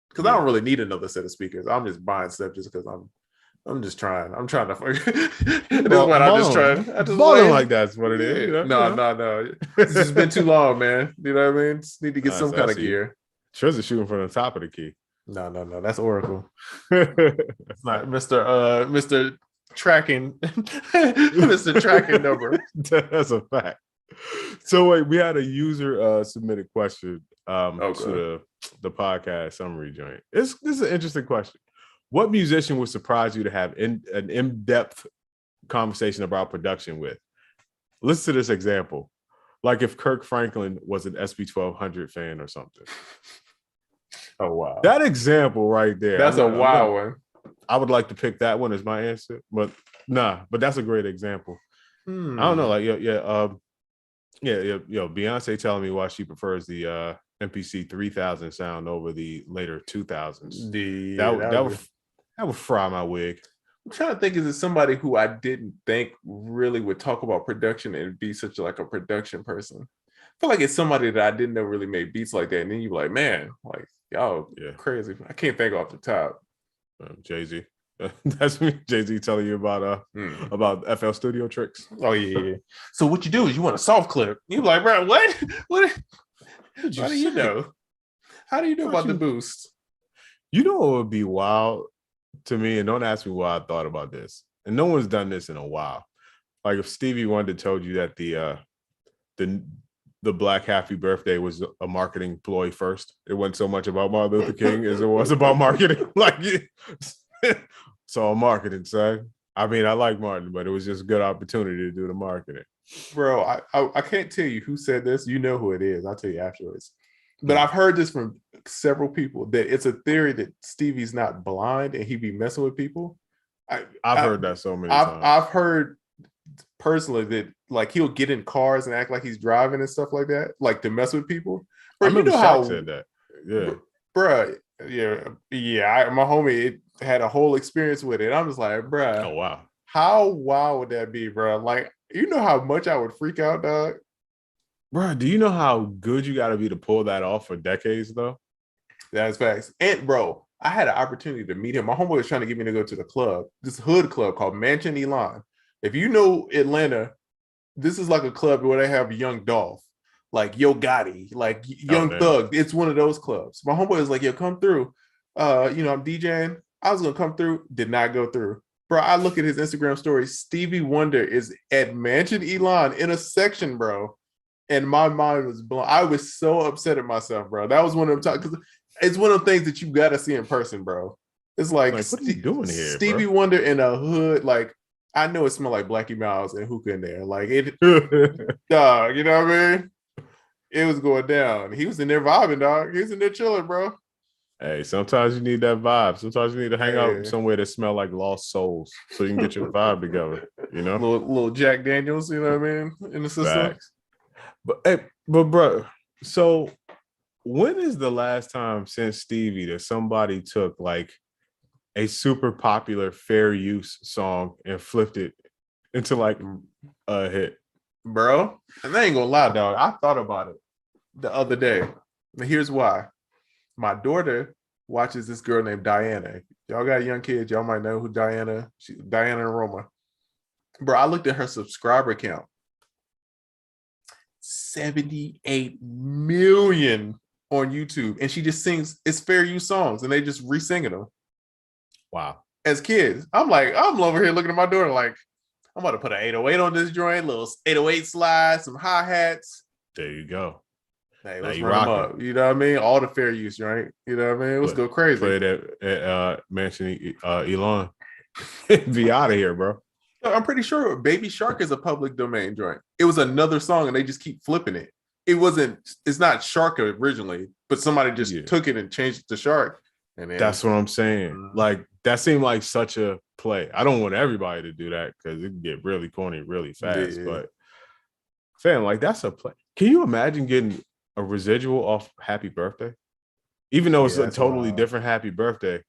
because I don't really need another set of speakers. I'm just buying stuff just because I'm just trying. I'm trying to. I'm just trying. I just balling like that's what it is. You know? No. It's just been too long, man. You know what I mean? Just need to get some kind of gear. Trez is shooting from the top of the key. No. That's Oracle. It's not Mr. Tracking. Mr. Tracking number. That's a fact. So wait, we had a user submitted question to the podcast summary joint. This is an interesting question. What musician would surprise you to have an in-depth conversation about production with? Listen to this example. Like if Kirk Franklin was an SB1200 fan or something. Oh, wow. That example right there. That's a wild one. I would like to pick that one as my answer, but that's a great example. I don't know. Like, Beyonce telling me why she prefers the MPC 3000 sound over the later 2000s. That would fry my wig. I'm trying to think, is it somebody who I didn't think really would talk about production and be such like a production person? I feel like it's somebody that I didn't know really made beats like that. And then you're like, man, like, y'all crazy. I can't think off the top. Jay-Z. That's me. Jay-Z telling you about FL Studio tricks. Oh, yeah. So what you do is you want a soft clip. You're like, bro, what? How do you know? How do you know about the boost? You know what would be wild to me, and don't ask me why I thought about this, and no one's done this in a while. Like if Stevie Wonder told you that the Black Happy Birthday was a marketing ploy first. It wasn't so much about Martin Luther King as it was about marketing. Like, so marketing, son. I mean, I like Martin, but it was just a good opportunity to do the marketing. Bro, I can't tell you who said this. You know who it is. I'll tell you afterwards. But I've heard this from several people that it's a theory that Stevie's not blind and he be messing with people. I've heard that so many times. I've heard personally that like he'll get in cars and act like he's driving and stuff like that, like to mess with people. Bro, I remember Shaq said that. Yeah. Bro, yeah. My homie had a whole experience with it. I'm just like, bro. Oh, wow. How wild would that be, bro? Like, you know how much I would freak out, dog? Bro, do you know how good you got to be to pull that off for decades, though? That's facts. And, bro, I had an opportunity to meet him. My homeboy was trying to get me to go to the club, this hood club called Mansion Elon. If you know Atlanta, this is like a club where they have Young Dolph, like Yo Gotti, like Young Thug. It's one of those clubs. My homeboy was like, yo, come through. I'm DJing. I was going to come through. Did not go through. Bro, I look at his Instagram story. Stevie Wonder is at Mansion Elon in a section, bro. And my mind was blown. I was so upset at myself, bro. That was one of them times, because it's one of the things that you got to see in person, bro. It's like what are you doing here, Stevie bro? Wonder in a hood. Like, I know it smelled like Blackie Miles and hookah in there. Like, it, dog, you know what I mean? It was going down. He was in there vibing, dog. He was in there chilling, bro. Hey, sometimes you need that vibe. Sometimes you need to hang out somewhere that smell like lost souls so you can get your vibe together, you know? Little Jack Daniels, you know what I mean? In the system. Facts. But bro, so when is the last time since Stevie that somebody took like a super popular fair use song and flipped it into like a hit? Bro, and I ain't gonna lie, dog. I thought about it the other day. And here's why. My daughter watches this girl named Diana. Y'all got young kids, y'all might know who Diana and Roma. Bro, I looked at her subscriber count. 78 million on YouTube. And she just sings, it's fair use songs, and they just re-singing them. Wow. As kids. I'm over here looking at my daughter like, I'm about to put an 808 on this joint, little 808 slide, some hi-hats. There you go. Hey, let's run them up. You know what I mean? All the fair use, right? You know what I mean? Let's go crazy. Play it at Mansion Elon. Be out of here, bro. I'm pretty sure Baby Shark is a public domain joint. It was another song and they just keep flipping it. It's not Shark originally, but somebody just took it and changed it to Shark. And then, that's what I'm saying. Like, that seemed like such a play. I don't want everybody to do that because it can get really corny really fast. But fam, like, that's a play. Can you imagine getting a residual off Happy Birthday? Even though it's a totally different Happy Birthday.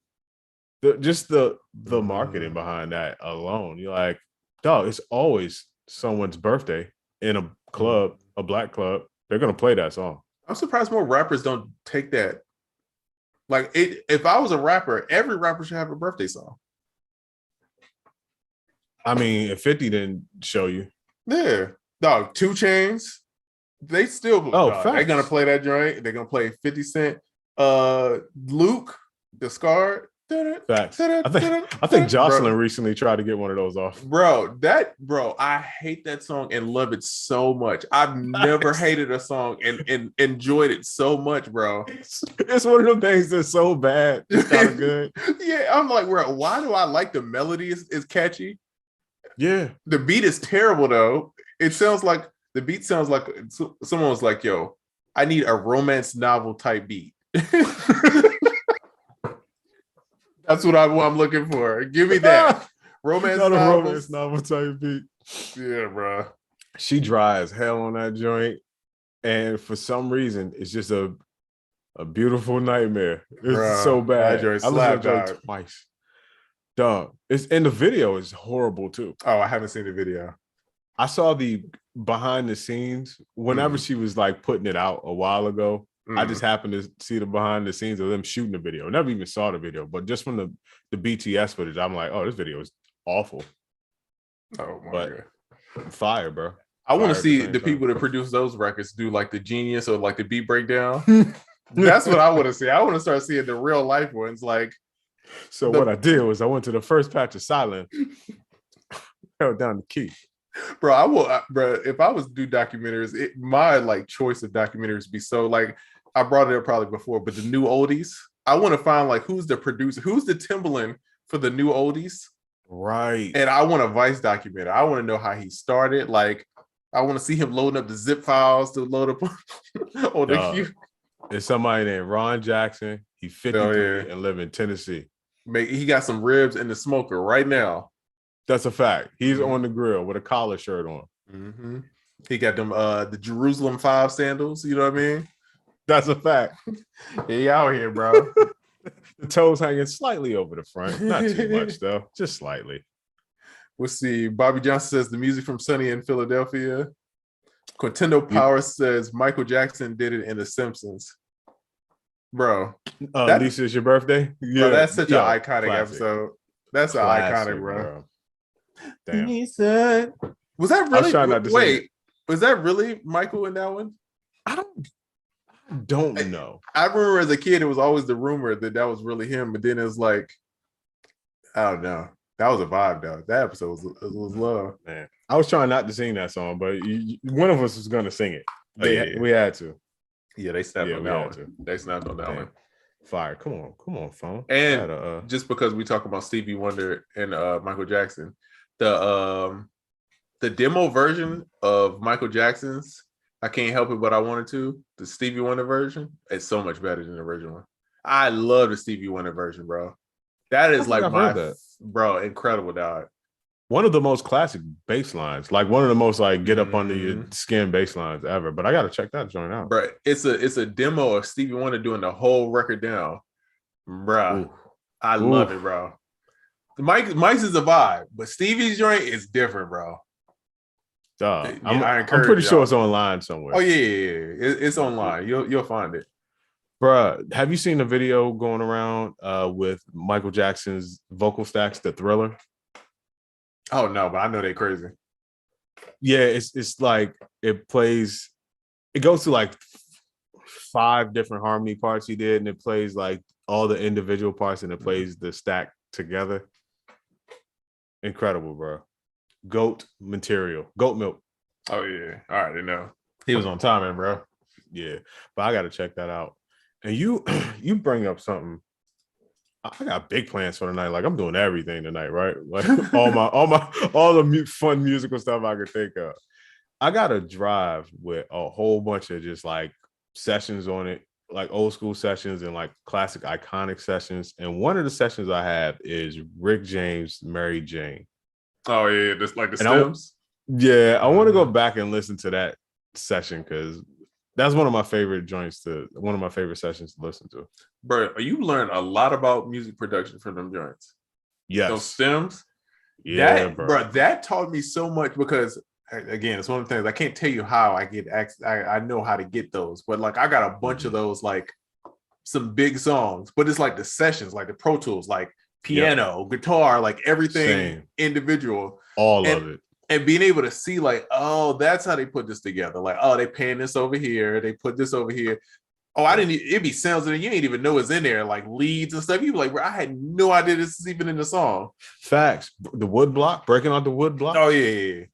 The marketing behind that alone, you're like, dog, it's always someone's birthday in a club, a black club. They're gonna play that song. I'm surprised more rappers don't take that. Like, if I was a rapper, every rapper should have a birthday song. I mean, if 50 didn't show you. Yeah. Dog, 2 Chainz, they still they're gonna play that joint. They're gonna play 50 Cent. Luke, the Scar. Facts. I think Jocelyn recently tried to get one of those off. Bro, I hate that song and love it so much. I've never hated a song and enjoyed it so much, bro. It's one of them things that's so bad. It's kind of good. Yeah, I'm like, bro, why do I like the melody? Is catchy. Yeah. The beat is terrible though. The beat sounds like someone was like, yo, I need a romance novel type beat. That's what I'm looking for. Give me that. Romance novel type beat. Yeah, bro. She dry as hell on that joint. And for some reason, it's just a beautiful nightmare. It's so bad. I listened to it twice. Dog. And the video is horrible too. Oh, I haven't seen the video. I saw the behind the scenes whenever she was like putting it out a while ago. I just happened to see the behind the scenes of them shooting the video. Never even saw the video, but just from the BTS footage, I'm like, oh, this video is awful. Oh my God. Fire, bro. I want to see the people that produce those records do like the Genius or like the beat breakdown. That's what I want to see. I want to start seeing the real life ones. Like, so what I did was I went to the first patch of silence, held down the key. Bro, if I was to do documentaries, my like choice of documentaries would be so like, I brought it up probably before, but the new oldies, I want to find like who's the producer, who's the Timbaland for the new oldies. Right. And I want a Vice documentary. I want to know how he started. Like, I want to see him loading up the zip files to load up on the queue. It's somebody named Ron Jackson. He's 53 and live in Tennessee. He got some ribs in the smoker right now. That's a fact. He's on the grill with a collar shirt on. Mm-hmm. He got them the Jerusalem 5 sandals. You know what I mean? That's a fact. He out here, bro. The toes hanging slightly over the front. Not too much, though. Just slightly. We'll see. Bobby Johnson says the music from Sunny in Philadelphia. Quintendo Power says Michael Jackson did it in The Simpsons. Bro. Lisa, it's your birthday? Yeah. Bro, that's such an iconic episode. That's an iconic, bro. Damn. Lisa. Was that really? Wait, was that really Michael in that one? I don't know. I remember as a kid, it was always the rumor that was really him, but then it was like, I don't know. That was a vibe, though. That episode was love. Man, I was trying not to sing that song, but one of us was going to sing it. We had to. Yeah, they snapped on that one. They snapped on that one. Fire. Come on, phone. And just because we talk about Stevie Wonder and Michael Jackson, the demo version of Michael Jackson's I Can't Help It But I Wanted To, the Stevie Wonder version, it's so much better than the original one. I love the Stevie Wonder version, bro. That is like bro, incredible, dog. One of the most classic bass lines, like one of the most like get up under your Mhm. skin bass lines ever. But I gotta check that joint out. Bruh, it's a demo of Stevie Wonder doing the whole record down. Bruh, Ooh, I love ooh, it, bro. Mike's is a vibe, but Stevie's joint is different, bro. I'm Yeah, I I'm encourage pretty sure y'all. it's online Oh somewhere. yeah, yeah, yeah. It's online. You'll find it. Bruh, have you seen the video going around with Michael Jackson's vocal stacks, The Thriller? Oh no, but I know they crazy. Yeah, it's like it plays, it goes to like 5 different harmony parts he did, and it plays like all the individual parts, and it plays the stack together. Incredible, bro. Goat material, goat milk. Oh yeah, all right, I know. He was on timing, bro. Yeah, but I gotta check that out. And you you bring up something. I got big plans for the night. Like I'm doing everything tonight, right? Like all the fun musical stuff I could think of. I got to drive with a whole bunch of just like sessions on it, like old school sessions and like classic iconic sessions. And one of the sessions I have is Rick James, Mary Jane. Oh yeah, just like the And stems. I want to go Mhm. back and listen to that session because that's one of my favorite one of my favorite sessions to listen to. Bro, you learn a lot about music production from them joints. Those Yes. stems. Yeah, bro. That taught me so much because again, it's one of the things I can't tell you how I get I know how to get those, but like I got a bunch of those, like some big songs, but it's like the sessions, like the Pro Tools, like Yep. piano, guitar, like everything Same. individual. All And of it. and being able to see like, oh, that's how they put this together. Like, oh, they pan this over here, they put this over here. Oh, I Yep. didn't. It'd be sounds that you ain't even know is in there, like leads and stuff. You be like, bro, I had no idea this is even in the song. Facts. The wood block, breaking out the wood block. Oh yeah, yeah, yeah.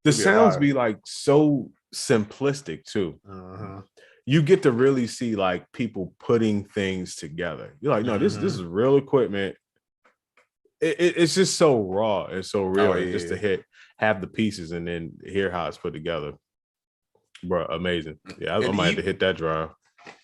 The It'd be a sounds vibe. be like so simplistic too. Uh-huh. You get to really see like people putting things together. You're like, no, this Uh-huh. is real equipment. It's just so raw and so Oh real. And just yeah. to have the pieces and then hear how it's put together, bro, amazing. Yeah, I And might have to even hit that drive.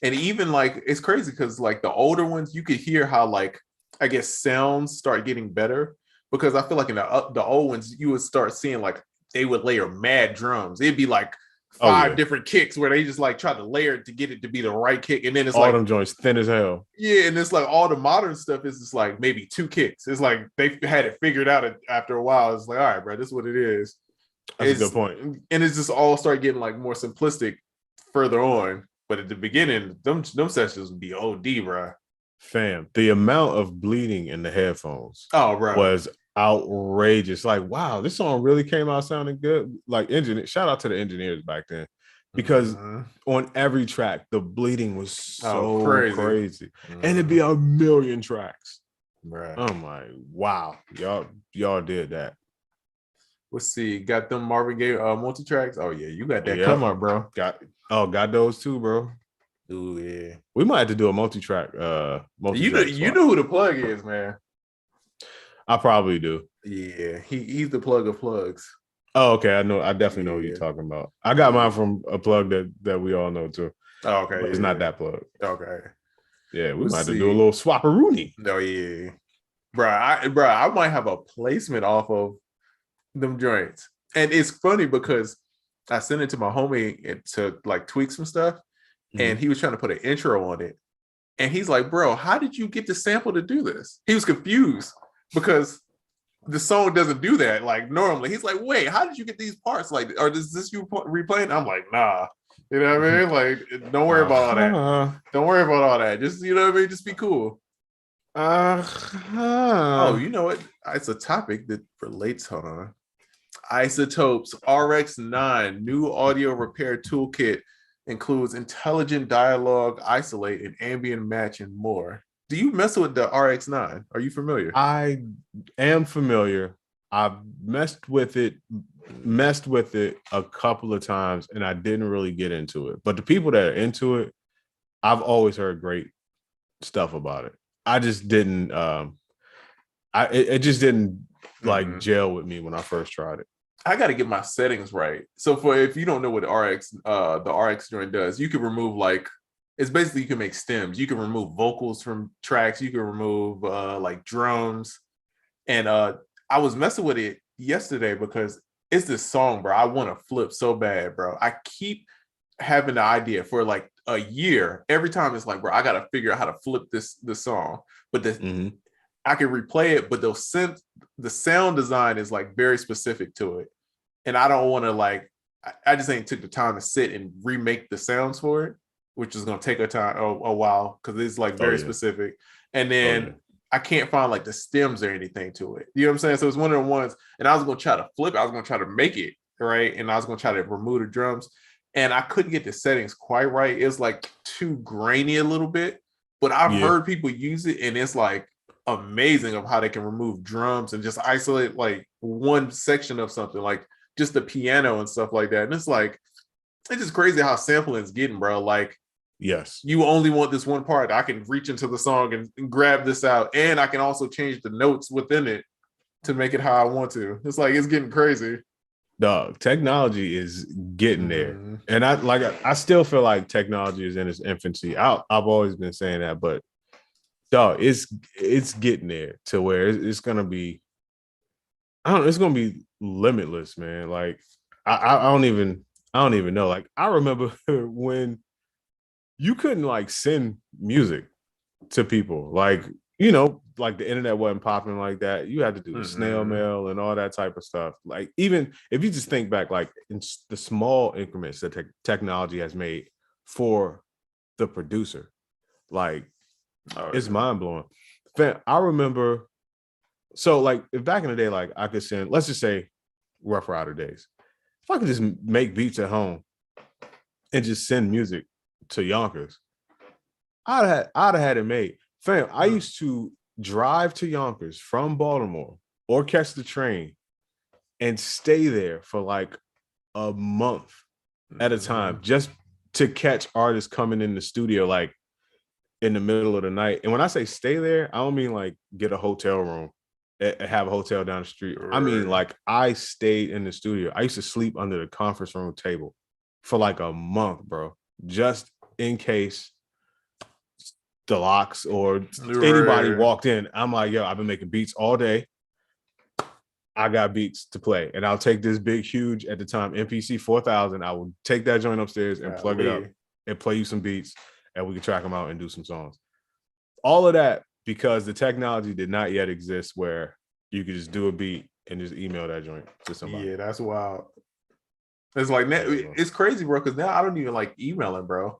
and even like it's crazy because like the older ones, you could hear how like I guess sounds start getting better because I feel like in the old ones you would start seeing like they would layer mad drums. It'd be like Oh five yeah, different kicks where they just like try to layer it to get it to be the right kick, and then it's all like them joints thin as hell. yeah, and it's like all the modern stuff is just like maybe 2 kicks. It's like they had it figured out after a while. It's like all right, bro, this is what it is. That's a good It's point. and it's just all start getting like more simplistic further on. But at the beginning, them sessions would be OD, bro. Fam, the amount of bleeding in the headphones Oh, bro. was outrageous. Like, wow, this song really came out sounding good. Like, shout out to the engineers back then, because Mm-hmm. on every track, the bleeding was Oh, so crazy. crazy, and it'd Mm-hmm. be a million tracks. Bro. I'm like, wow, y'all did that. Let's see. Got them Marvin Gaye multi tracks. Oh yeah, you got that come Yep, up, bro. got those too, bro. Ooh yeah. We might have to do a multi track You swap. know who the plug is, man. I probably do. Yeah, he's the plug of plugs. Oh, okay. I know. I definitely know what you're Yeah. talking about. I got Yeah. mine from a plug that we all know too, Oh, okay. but it's not Yeah. that plug. Okay. Yeah, we might Let's have to do a see. little swapperoonie. No, yeah. I might have a placement off of them joints. And it's funny because I sent it to my homie to like tweak some stuff, and Mhm. he was trying to put an intro on it. And he's like, bro, how did you get the sample to do this? He was confused because the song doesn't do that like normally. He's like, wait, how did you get these parts? Like, or is this you replaying? I'm like, nah. You know what I mean? Like, don't worry about all that. Uh-huh. Don't worry about all that. Just, you know what I mean? Just be cool. Oh, Uh-huh. you know what? It's a topic that relates. Hold on. Isotopes RX9 new audio repair toolkit includes intelligent dialogue, isolate, and ambient match, and more. Do you mess with the RX9? Are you familiar? I am familiar. I've messed with it a couple of times, and I didn't really get into it. But the people that are into it, I've always heard great stuff about it. I just didn't. It just didn't like Mm-hmm. gel with me when I first tried it. I got to get my settings right. So for if you don't know what the RX joint does, you can remove like it's basically you can make stems. You can remove vocals from tracks. You can remove like drums. And I was messing with it yesterday because it's this song, bro. I want to flip so bad, bro. I keep having the idea for like a year. Every time it's like, bro, I gotta figure out how to flip this song. But I can replay it, but the sound design is like very specific to it. And I don't want to like I just ain't took the time to sit and remake the sounds for it, which is gonna take a while because it's like very specific. And then I can't find like the stems or anything to it. You know what I'm saying? So it's one of the ones, and I was gonna try to flip it, I was gonna try to make it right, and I was gonna try to remove the drums, and I couldn't get the settings quite right. It's like too grainy a little bit, but I've heard people use it, and it's like amazing of how they can remove drums and just isolate like one section of something, like just the piano and stuff like that. And it's like, it's just crazy how sampling is getting, bro. Like, yes, you only want this one part. I can reach into the song and grab this out, and I can also change the notes within it to make it how I want to. It's like, it's getting crazy. Dog, technology is getting there, and I still feel like technology is in its infancy. I've always been saying that, but dog, it's getting there to where it's gonna be. I don't know, it's gonna be limitless, man. Like I don't even know. Like I remember when you couldn't like send music to people, like, you know, like the internet wasn't popping like that. You had to do the snail mail and all that type of stuff. Like, even if you just think back, like in the small increments that technology has made for the producer, like it's mind blowing. I remember, so like if back in the day, like I could send, let's just say Rough Rider days, if I could just make beats at home and just send music to Yonkers, I'd have had it made. Fam, I used to drive to Yonkers from Baltimore or catch the train and stay there for like a month at a time just to catch artists coming in the studio like in the middle of the night. And when I say stay there, I don't mean like get a hotel room, have a hotel down the street. I mean like I stayed in the studio. I used to sleep under the conference room table for like a month, bro, just in case the locks or anybody walked in. I'm like, yo, I've been making beats all day. I got beats to play, and I'll take this big, huge at the time MPC 4000. I will take that joint upstairs and plug it up and play you some beats, and we can track them out and do some songs. All of that because the technology did not yet exist where you could just do a beat and just email that joint to somebody. Yeah, that's wild. It's like, it's crazy, bro, because now I don't even like emailing, bro.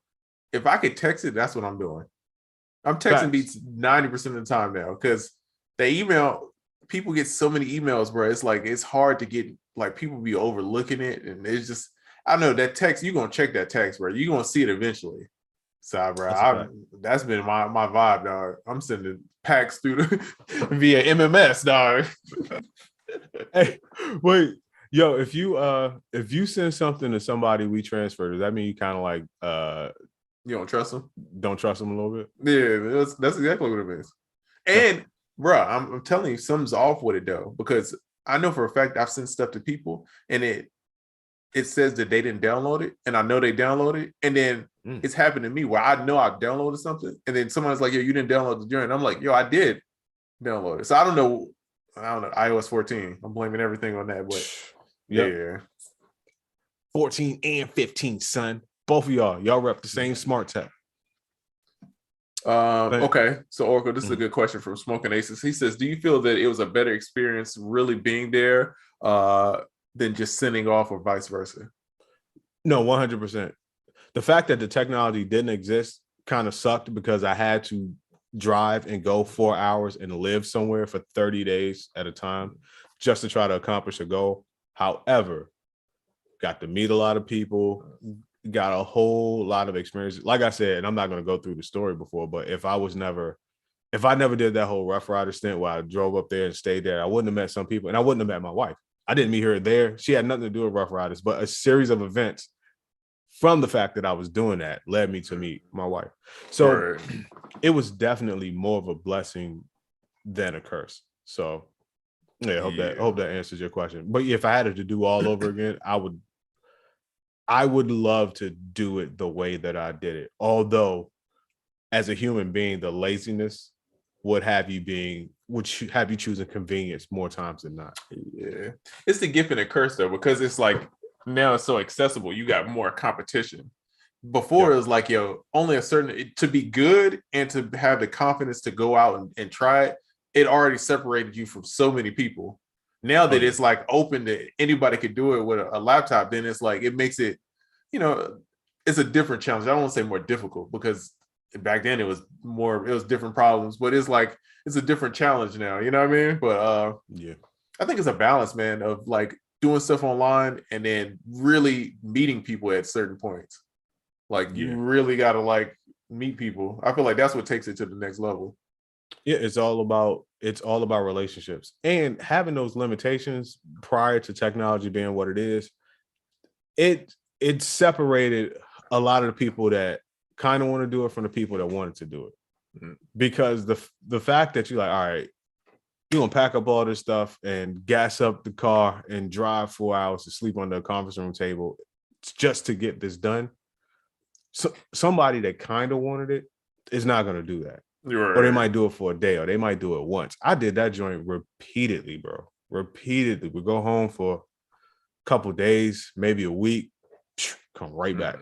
If I could text it, that's what I'm doing. I'm texting beats 90% of the time now because they email, people get so many emails, bro. It's like, it's hard to get, like, people be overlooking it. And it's just, I don't know, that text, you're going to check that text, bro. You're going to see it eventually. So, bro, that's been my vibe, dog. I'm sending packs through via MMS, dog. Hey, wait, yo, if you send something to somebody we transfer, does that mean you kind of like you don't trust them? Don't trust them a little bit? Yeah, that's exactly what it means. And bro, I'm telling you, something's off with it though, because I know for a fact I've sent stuff to people and it says that they didn't download it, and I know they downloaded it, and then it's happened to me where I know I downloaded something, and then someone's like, "Yo, you didn't download the journey." I'm like, "Yo, I did download it." So I don't know, iOS 14. I'm blaming everything on that, but yeah, 14 and 15, son. Both of y'all rep the same smart tech. Okay, so Oracle, this is a good question from Smoking Aces. He says, do you feel that it was a better experience really being there than just sending off, or vice versa? No, 100%. The fact that the technology didn't exist kind of sucked because I had to drive and go 4 hours and live somewhere for 30 days at a time just to try to accomplish a goal. However, got to meet a lot of people, got a whole lot of experience. Like I said, and I'm not going to go through the story before, but if I never did that whole Rough Rider stint where I drove up there and stayed there, I wouldn't have met some people, and I wouldn't have met my wife. I didn't meet her there. She had nothing to do with Rough Riders, but a series of events from the fact that I was doing that led me to meet my wife. So it was definitely more of a blessing than a curse. So yeah, hope that answers your question. But if I had it to do all over again, I would love to do it the way that I did it. Although, as a human being, the laziness would have you choosing convenience more times than not. Yeah, it's the gift and the curse though, because it's like now it's so accessible. You got more competition. Before it was like, yo, only a certain to be good and to have the confidence to go out and try it. It already separated you from so many people. Now that it's like open to anybody could do it with a laptop, then it's like it makes it, it's a different challenge. I don't want to say more difficult because back then it was different problems, but it's like it's a different challenge now, you know what I mean? But I think it's a balance, man, of like doing stuff online and then really meeting people at certain points. Like you really gotta like meet people. I feel like that's what takes it to the next level. Yeah, it's all about relationships and having those limitations prior to technology being what it is. It separated a lot of the people that kind of want to do it from the people that wanted to do it, because the fact that you're like, all right, you're gonna pack up all this stuff and gas up the car and drive 4 hours to sleep on the conference room table just to get this done. So somebody that kind of wanted it is not going to do that. Or they might do it for a day, or they might do it once. I did that joint repeatedly, bro. Repeatedly. We go home for a couple days, maybe a week, come right back.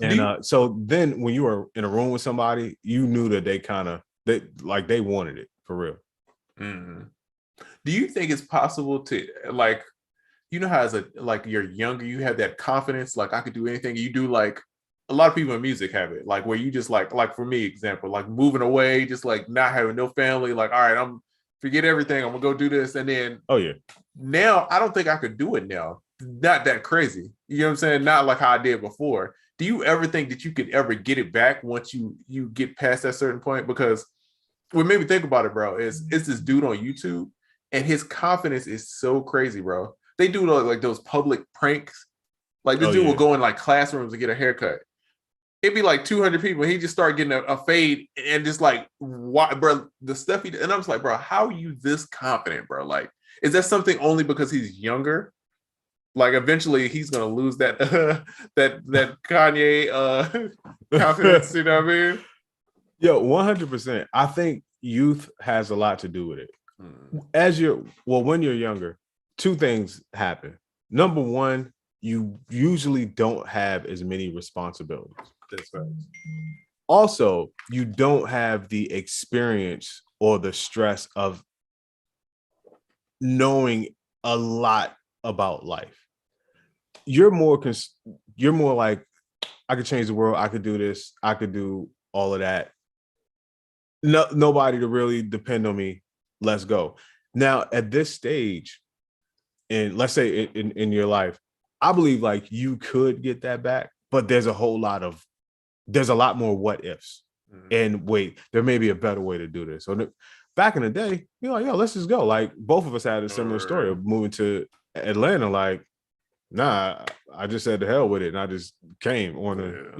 And so then when you were in a room with somebody, you knew that they wanted it for real. Do you think it's possible to like, how as you're younger, you have that confidence, like I could do anything. You do like a lot of people in music have it, like where you just like for me, example, like moving away, just like not having no family, like, all right, forget everything, I'm gonna go do this. And then now I don't think I could do it now. Not that crazy. You know what I'm saying? Not like how I did before. Do you ever think that you could ever get it back once you get past that certain point? Because what made me think about it, bro, is it's this dude on YouTube and his confidence is so crazy, bro. They do like those public pranks. Like this dude will go in like classrooms and get a haircut. It'd be like 200 people. He just started getting a fade and just like, why, bro, the stuff he did. And I was like, bro, how are you this confident, bro? Like, is that something only because he's younger? Like eventually he's gonna lose that that Kanye confidence, you know what I mean? Yo, 100%. I think youth has a lot to do with it. When you're younger, two things happen. Number one, you usually don't have as many responsibilities. That's right. Also, you don't have the experience or the stress of knowing a lot about life. You're more like, I could change the world. I could do this. I could do all of that. Nobody to really depend on me. Let's go. Now, at this stage, and let's say in your life, I believe like you could get that back, but there's a lot more what ifs. And wait, there may be a better way to do this. So back in the day, you're like, yo, let's just go. Like both of us had a similar story of moving to Atlanta. Like, nah, I just said to hell with it. And I just came on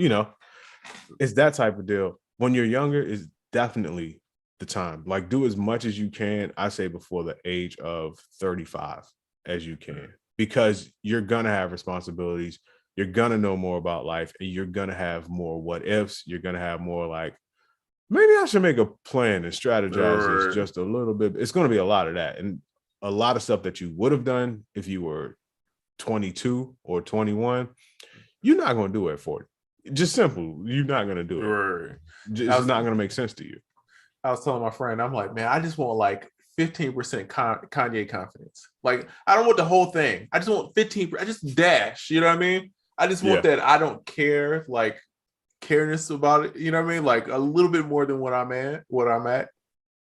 it's that type of deal. When you're younger is definitely the time. Like do as much as you can, I say before the age of 35 as you can, because you're gonna have responsibilities, you're gonna know more about life, and you're gonna have more what ifs. You're gonna have more like, maybe I should make a plan and strategize this just a little bit. It's gonna be a lot of that, and a lot of stuff that you would have done if you were 22 or 21, you're not gonna do it at 40. Just simple, you're not gonna do it. It's not gonna make sense to you. I was telling my friend, I'm like, man, I just want like 15% Kanye confidence. Like, I don't want the whole thing. I just want 15%. I just dash. You know what I mean? I just want that I don't care, like, careness about it. You know what I mean? Like a little bit more than what I'm at.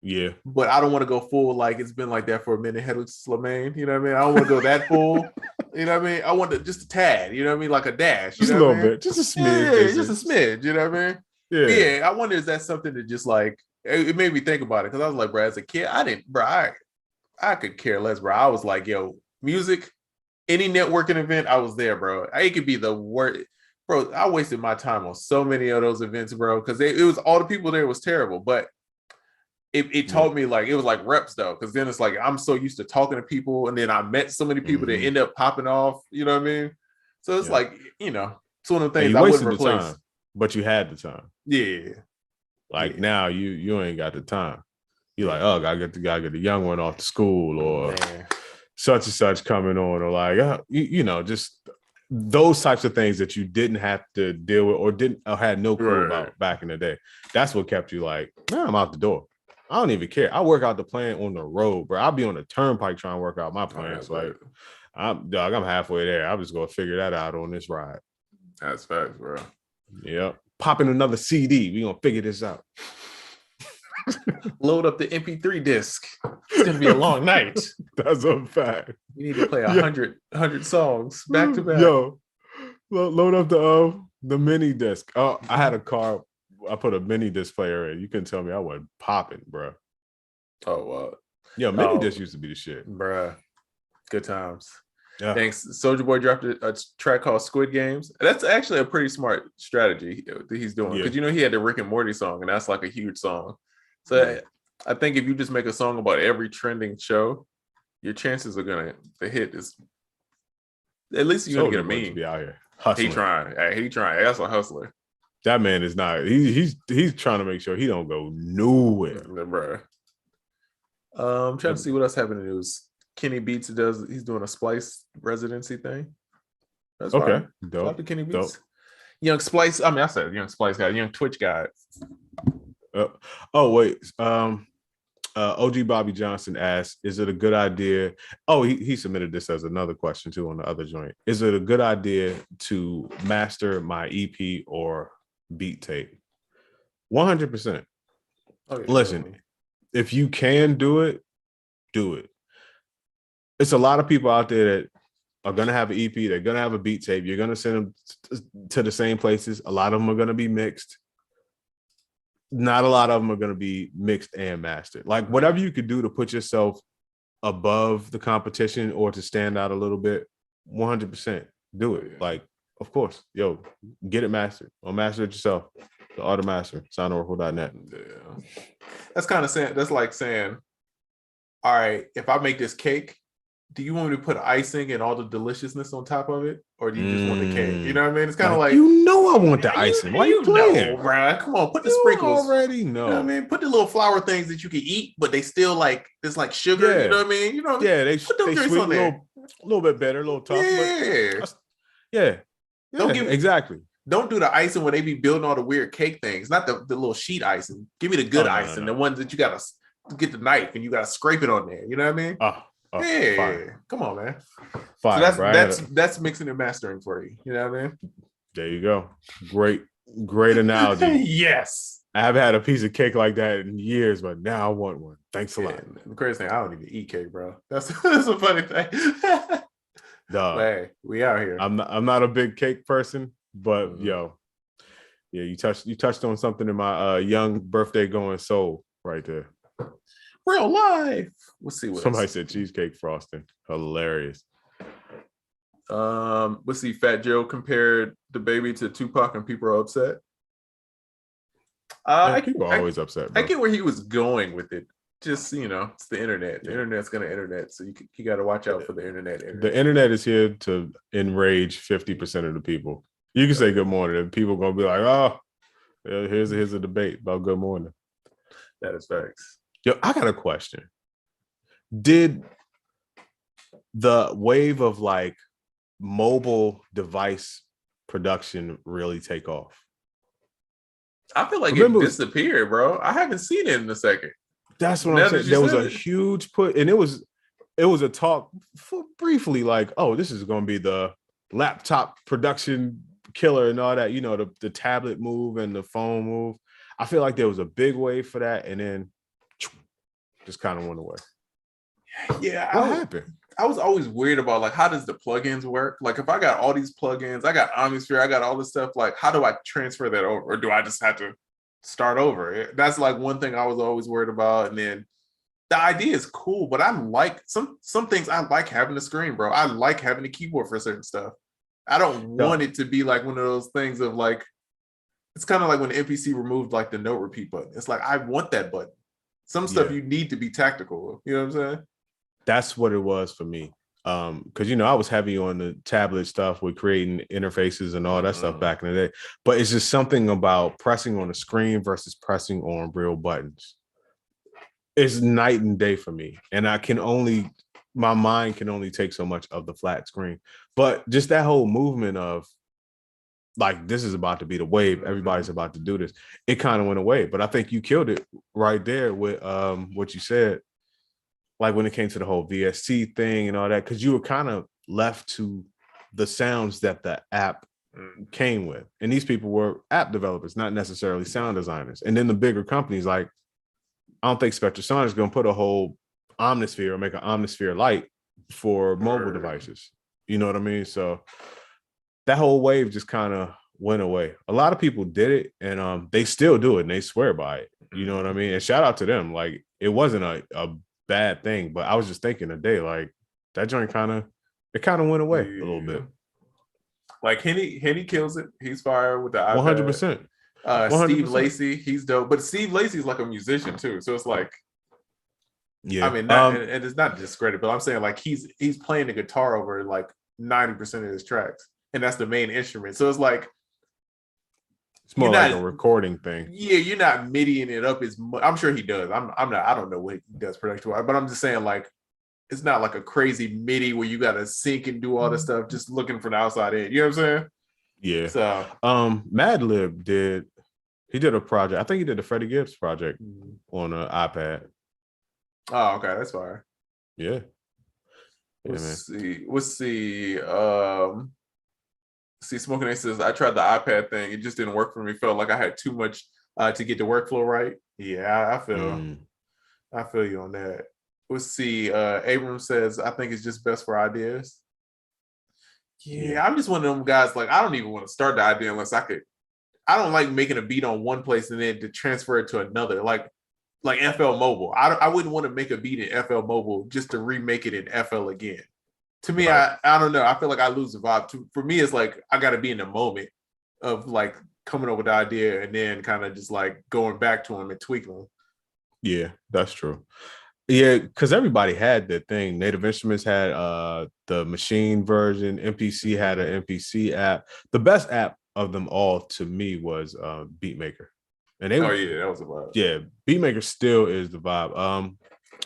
Yeah. But I don't want to go full like it's been like that for a minute. Head with Slimane. You know what I mean? I don't want to go that full. You know what I mean? I want just a tad. You know what I mean? Like a dash. Just a little bit. Just a smidge. Yeah, just a smidge. You know what I mean? Yeah. I wonder, is that something that just like, it made me think about it, because I was like, bro, as a kid, I could care less, bro. I was like, yo, music, any networking event, I was there, bro. It could be the worst. Bro, I wasted my time on so many of those events, bro, because it was all the people there was terrible. But it taught me, like, it was like reps, though, because then it's like I'm so used to talking to people, and then I met so many people that end up popping off, you know what I mean? So it's like, it's one of the things I wouldn't replace. Time, but you had the time. Yeah. Like now you ain't got the time. You're like, oh, gotta get the young one off to school, or such and such coming on, or like just those types of things that you didn't have to deal with or had no clue about back in the day. That's what kept you like, man, I'm out the door. I don't even care. I work out the plan on the road, bro. I'll be on the turnpike trying to work out my plans. I'm halfway there. I'm just gonna figure that out on this ride. That's facts, bro. Yep. Popping another CD. We gonna figure this out. Load up the MP3 disc. It's gonna be a long night. That's a fact. You need to play 100 songs back to back. Yo, load up the mini disc. Oh, I had a car. I put a mini disc player in. You couldn't tell me I wasn't popping, bro. Oh, wow. Yo, mini disc used to be the shit, bro. Good times. Yeah. Thanks. Soulja Boy dropped a track called Squid Games. That's actually a pretty smart strategy that he's doing, because he had the Rick and Morty song, and that's like a huge song. So I think if you just make a song about every trending show, your chances are gonna hit is at least you're gonna get a meme. Be out here hustling. He trying. That's a hustler. That man is not. He's trying to make sure he don't go nowhere, bro. I'm trying to see what else happened in the news. Kenny Beats he's doing a Splice residency thing. That's okay. Fine. Dope. Shout out to Kenny Beats. Dope. Young Splice. I mean, I said Young Splice guy. Young Twitch guy. Wait. OG Bobby Johnson asked, is it a good idea? Oh, he submitted this as another question too on the other joint. Is it a good idea to master my EP or beat tape? 100%. Listen, if you can do it, do it. It's a lot of people out there that are going to have an EP. They're going to have a beat tape. You're going to send them to the same places. A lot of them are going to be mixed. Not a lot of them are going to be mixed and mastered. Like whatever you could do to put yourself above the competition or to stand out a little bit, 100% do it. Like, of course, get it mastered or master it yourself. The Art of Master, soundoracle.net. Yeah. That's kind of saying, that's like saying, all right, if I make this cake, do you want me to put icing and all the deliciousness on top of it? Or do you just want the cake? You know what I mean? It's kind of like, I want the icing. Why you playing? Bro, come on, put the sprinkles. Already know. You know what I mean? Put the little flour things that you can eat, but they still like, it's like sugar. Yeah. You know what I mean? You know, they put them drinks on there. A little bit better, a little tough. Yeah. Exactly. Don't do the icing when they be building all the weird cake things. Not the little sheet icing. Give me the good icing, the ones that you gotta get the knife and you gotta scrape it on there. You know what I mean? Fire. Come on, man. Fire, so that's mixing and mastering for you. You know what I mean? There you go. Great analogy. Yes. I haven't had a piece of cake like that in years, but now I want one. Thanks a lot. The crazy thing, I don't even eat cake, bro. That's a funny thing. Hey, we out here. I'm not a big cake person, but you touched on something in my young birthday going soul right there. Real life. We'll see what somebody said cheesecake frosting. Hilarious. Let's see. Fat Joe compared the baby to Tupac and people are upset. People are always upset. Bro. I get where he was going with it. Just, it's the internet. The internet's gonna internet, so you got to watch out for the internet. The internet is here to enrage 50% of the people. You can say good morning, and people gonna be like, "Oh, here's a debate about good morning." That is facts. Yo, I got a question. Did the wave of like mobile device production really take off? I feel like it disappeared, bro. I haven't seen it in a second. That's what I'm saying. There was a huge put, and it was a talk for briefly like, oh, this is going to be the laptop production killer and all that. The tablet move and the phone move. I feel like there was a big wave for that, and then just kind of went away. Yeah, what happened? I was always weird about like, how does the plugins work? Like, if I got all these plugins, I got Omnisphere, I got all this stuff. Like, how do I transfer that over, or do I just have to start over? That's like one thing I was always worried about. And then the idea is cool, but I like some things. I like having the screen, bro. I like having the keyboard for certain stuff. I don't want it to be like one of those things of like, it's kind of like when the MPC removed like the note repeat button. It's like, I want that button. Some stuff you need to be tactical. You know what I'm saying? That's what it was for me. Because I was heavy on the tablet stuff with creating interfaces and all that stuff back in the day. But it's just something about pressing on a screen versus pressing on real buttons. It's night and day for me. And my mind can only take so much of the flat screen. But just that whole movement of like, this is about to be the wave, everybody's about to do this, it kind of went away. But I think you killed it right there with what you said, like when it came to the whole VST thing and all that, because you were kind of left to the sounds that the app came with. And these people were app developers, not necessarily sound designers. And then the bigger companies, like, I don't think Spectrasonic is going to put a whole Omnisphere or make an Omnisphere light for mobile devices. You know what I mean? So that whole wave just kind of went away. A lot of people did it, and they still do it, and they swear by it. You know what I mean? And shout out to them. Like, it wasn't a bad thing, but I was just thinking today, like, that joint kind of went away a little bit. Like Henny kills it. He's fire with the iPad. 100%. Steve Lacy, he's dope. But Steve Lacy is like a musician too, so it's like, yeah. I mean, and it's not discredit, but I'm saying like he's playing the guitar over like 90% of his tracks, and that's the main instrument. So it's like, it's more like a recording thing. Yeah, you're not middying it up as much. I'm sure he does. I'm not. I don't know what he does production-wise, but I'm just saying, like, it's not like a crazy MIDI where you got to sync and do all this stuff just looking for the outside in. You know what I'm saying? Yeah. So Madlib did a project. I think he did the Freddie Gibbs project on an iPad. Oh, okay, that's fine. Yeah. Let's see. Smoking Ace says, I tried the iPad thing. It just didn't work for me. Felt like I had too much to get the workflow right. Yeah, I feel you on that. Let's see. Abrams says, I think it's just best for ideas. Yeah, I'm just one of them guys, like, I don't even want to start the idea unless I could. I don't like making a beat on one place and then to transfer it to another. Like FL Mobile. I wouldn't want to make a beat in FL Mobile just to remake it in FL again. To me, right. I don't know. I feel like I lose the vibe. For me, it's like I got to be in the moment of like coming up with the idea and then kind of just like going back to them and tweaking them. Yeah, that's true. Yeah, because everybody had that thing. Native Instruments had the machine version. MPC had an MPC app. The best app of them all to me was Beatmaker. And that was a vibe. Yeah, Beatmaker still is the vibe.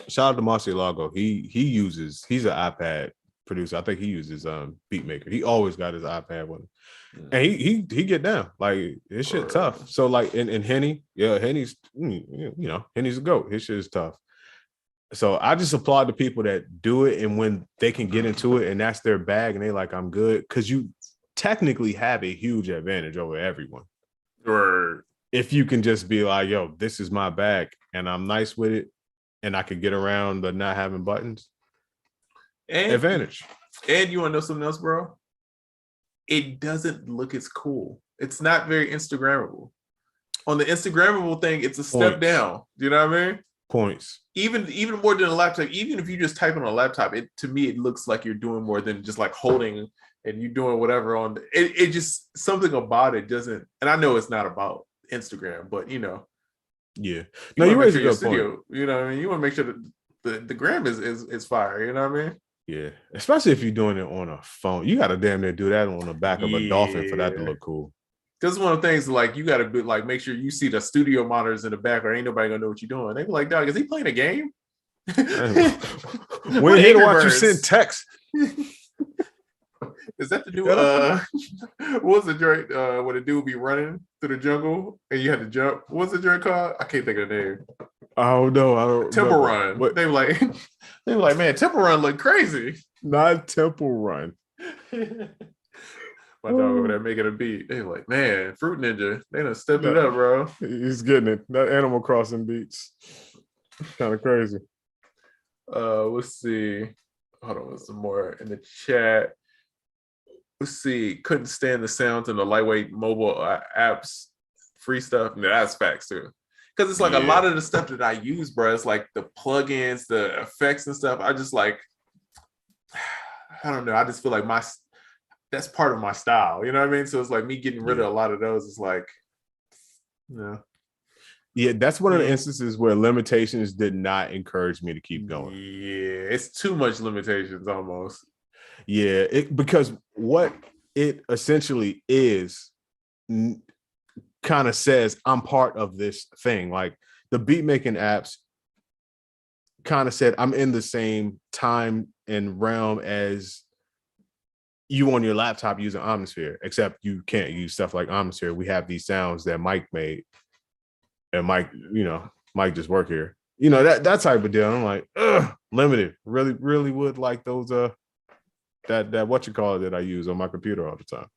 Shout out to Marcio Lago. He's an iPad producer. I think he uses Beatmaker. He always got his iPad with him. And he get down. Like, his shit tough. So like in Henny, Henny's Henny's a GOAT. His shit is tough. So I just applaud the people that do it, and when they can get into it and that's their bag and they like, I'm good, because you technically have a huge advantage over everyone. Or if you can just be like, yo, this is my bag and I'm nice with it and I could get around the not having buttons. And advantage. And you want to know something else, bro? It doesn't look as cool. It's not very Instagrammable. On the Instagrammable thing, it's a step down. Do you know what I mean? Points. Even more than a laptop. Even if you just type on a laptop, to me it looks like you're doing more than just like holding and you doing whatever on it. Just something about it doesn't. And I know it's not about Instagram, but yeah. No, you raise a good point. You know what I mean? You want to make sure that the gram is fire. You know what I mean? Yeah, especially if you're doing it on a phone. You got to damn near do that on the back of a Dolphin for that to look cool. This is one of the things, like, you got to be like, make sure you see the studio monitors in the back, or ain't nobody gonna know what you're doing. They be like, dog, is he playing a game? We're here to watch you send text. Is that the new what was the joint where the dude be running through the jungle and you had to jump? What's the joint called? I can't think of the name. Oh no, I don't. Temple Run. What? They were like, man, Temple Run look crazy. Not Temple Run. My dog over there making a beat. They were like, man, Fruit Ninja. They done stepped it up, bro. He's getting it. That Animal Crossing beats. Kind of crazy. Let's see. Hold on, some more in the chat. Let's see. Couldn't stand the sounds in the lightweight mobile apps. Free stuff. No, that's facts too. Because it's like a lot of the stuff that I use, bro. It's like the plugins, the effects and stuff. I just like, I don't know. I just feel like that's part of my style. You know what I mean? So it's like me getting rid of a lot of those. It's like, Yeah, that's one of the instances where limitations did not encourage me to keep going. Yeah, it's too much limitations almost. Yeah, because what it essentially is kind of says I'm part of this thing. Like the beat making apps kind of said I'm in the same time and realm as you on your laptop using Omnisphere, except you can't use stuff like Omnisphere. We have these sounds that Mike made, and Mike just work here. That type of deal. I'm like, limited. Really would like those that what you call it that I use on my computer all the time.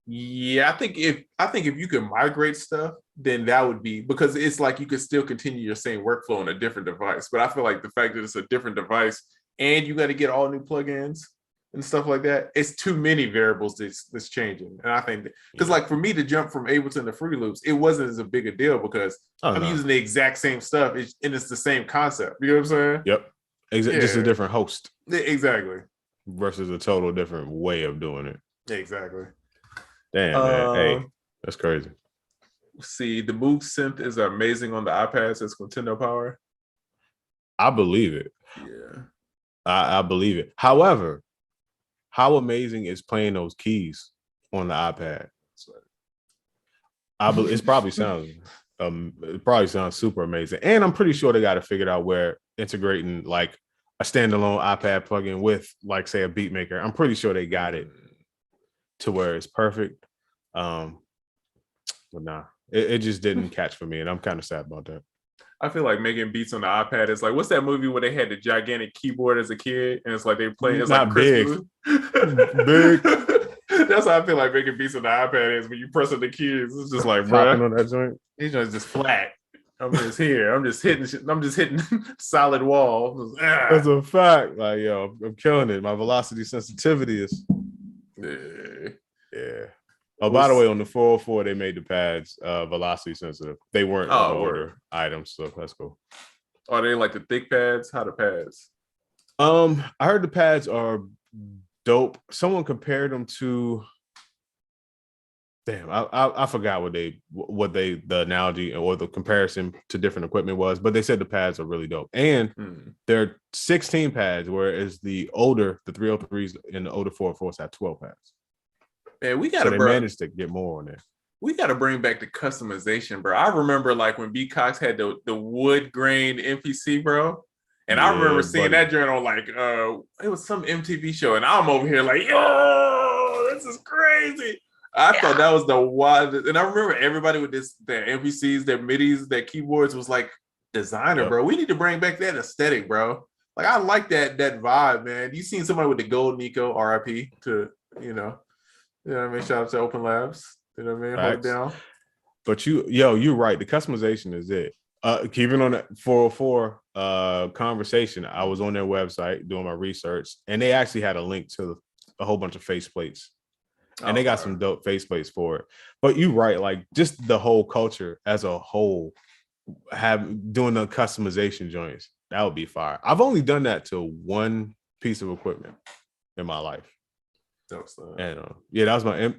Yeah, I think if you can migrate stuff, then that would be, because it's like you could still continue your same workflow on a different device. But I feel like the fact that it's a different device and you got to get all new plugins and stuff like that, it's too many variables that's changing. And I think because like for me to jump from Ableton to Fruity Loops, it wasn't as a big a deal because I'm using the exact same stuff and it's the same concept. You know what I'm saying? Yep. Just a different host. Exactly. Versus a total different way of doing it. Exactly. Damn, man. Hey, that's crazy. See, the Moog synth is amazing on the iPads as Nintendo Power. I believe it. Yeah. I believe it. However, how amazing is playing those keys on the iPad? It probably sounds super amazing. And I'm pretty sure they got to figure out where integrating like a standalone iPad plugin with, like, say, a beat maker. I'm pretty sure they got it to where it's perfect. But nah, it just didn't catch for me, and I'm kind of sad about that. I feel like making beats on the iPad is like, what's that movie where they had the gigantic keyboard as a kid, and it's like they play, it's not like big. big. That's how I feel like making beats on the iPad is when you press on the keys. It's just like, bro, on that joint. These joints just flat. I'm just here. I'm just hitting solid wall. That's a fact. Like, yo, I'm killing it. My velocity sensitivity is. Yeah. Oh, by the way, on the 404, they made the pads velocity sensitive. They weren't on the older items, so that's cool. Are they like the thick pads? How the pads? I heard the pads are dope. Someone compared them to. Damn, I forgot what the analogy or the comparison to different equipment was, but they said the pads are really dope. And they're 16 pads, whereas the 303s and the older 404s have 12 pads. Man, they managed to get more on there. We got to bring back the customization, bro. I remember like when B Cox had the wood grain MPC, bro. And I remember seeing that joint on like it was some MTV show, and I'm over here like, yo, this is crazy. I thought that was the wildest. And I remember everybody with their MPCs, their MIDIs, their keyboards was like designer, bro. We need to bring back that aesthetic, bro. Like I like that vibe, man. You seen somebody with the gold Nico, RIP to, you know what I mean? Shout out to Open Labs. You know what I mean? Hold it down. But you're right. The customization is it. Keeping on that 404 conversation, I was on their website doing my research, and they actually had a link to a whole bunch of faceplates. And they got some dope faceplates for it. But you're right, like just the whole culture as a whole, doing the customization joints, that would be fire. I've only done that to one piece of equipment in my life. And that was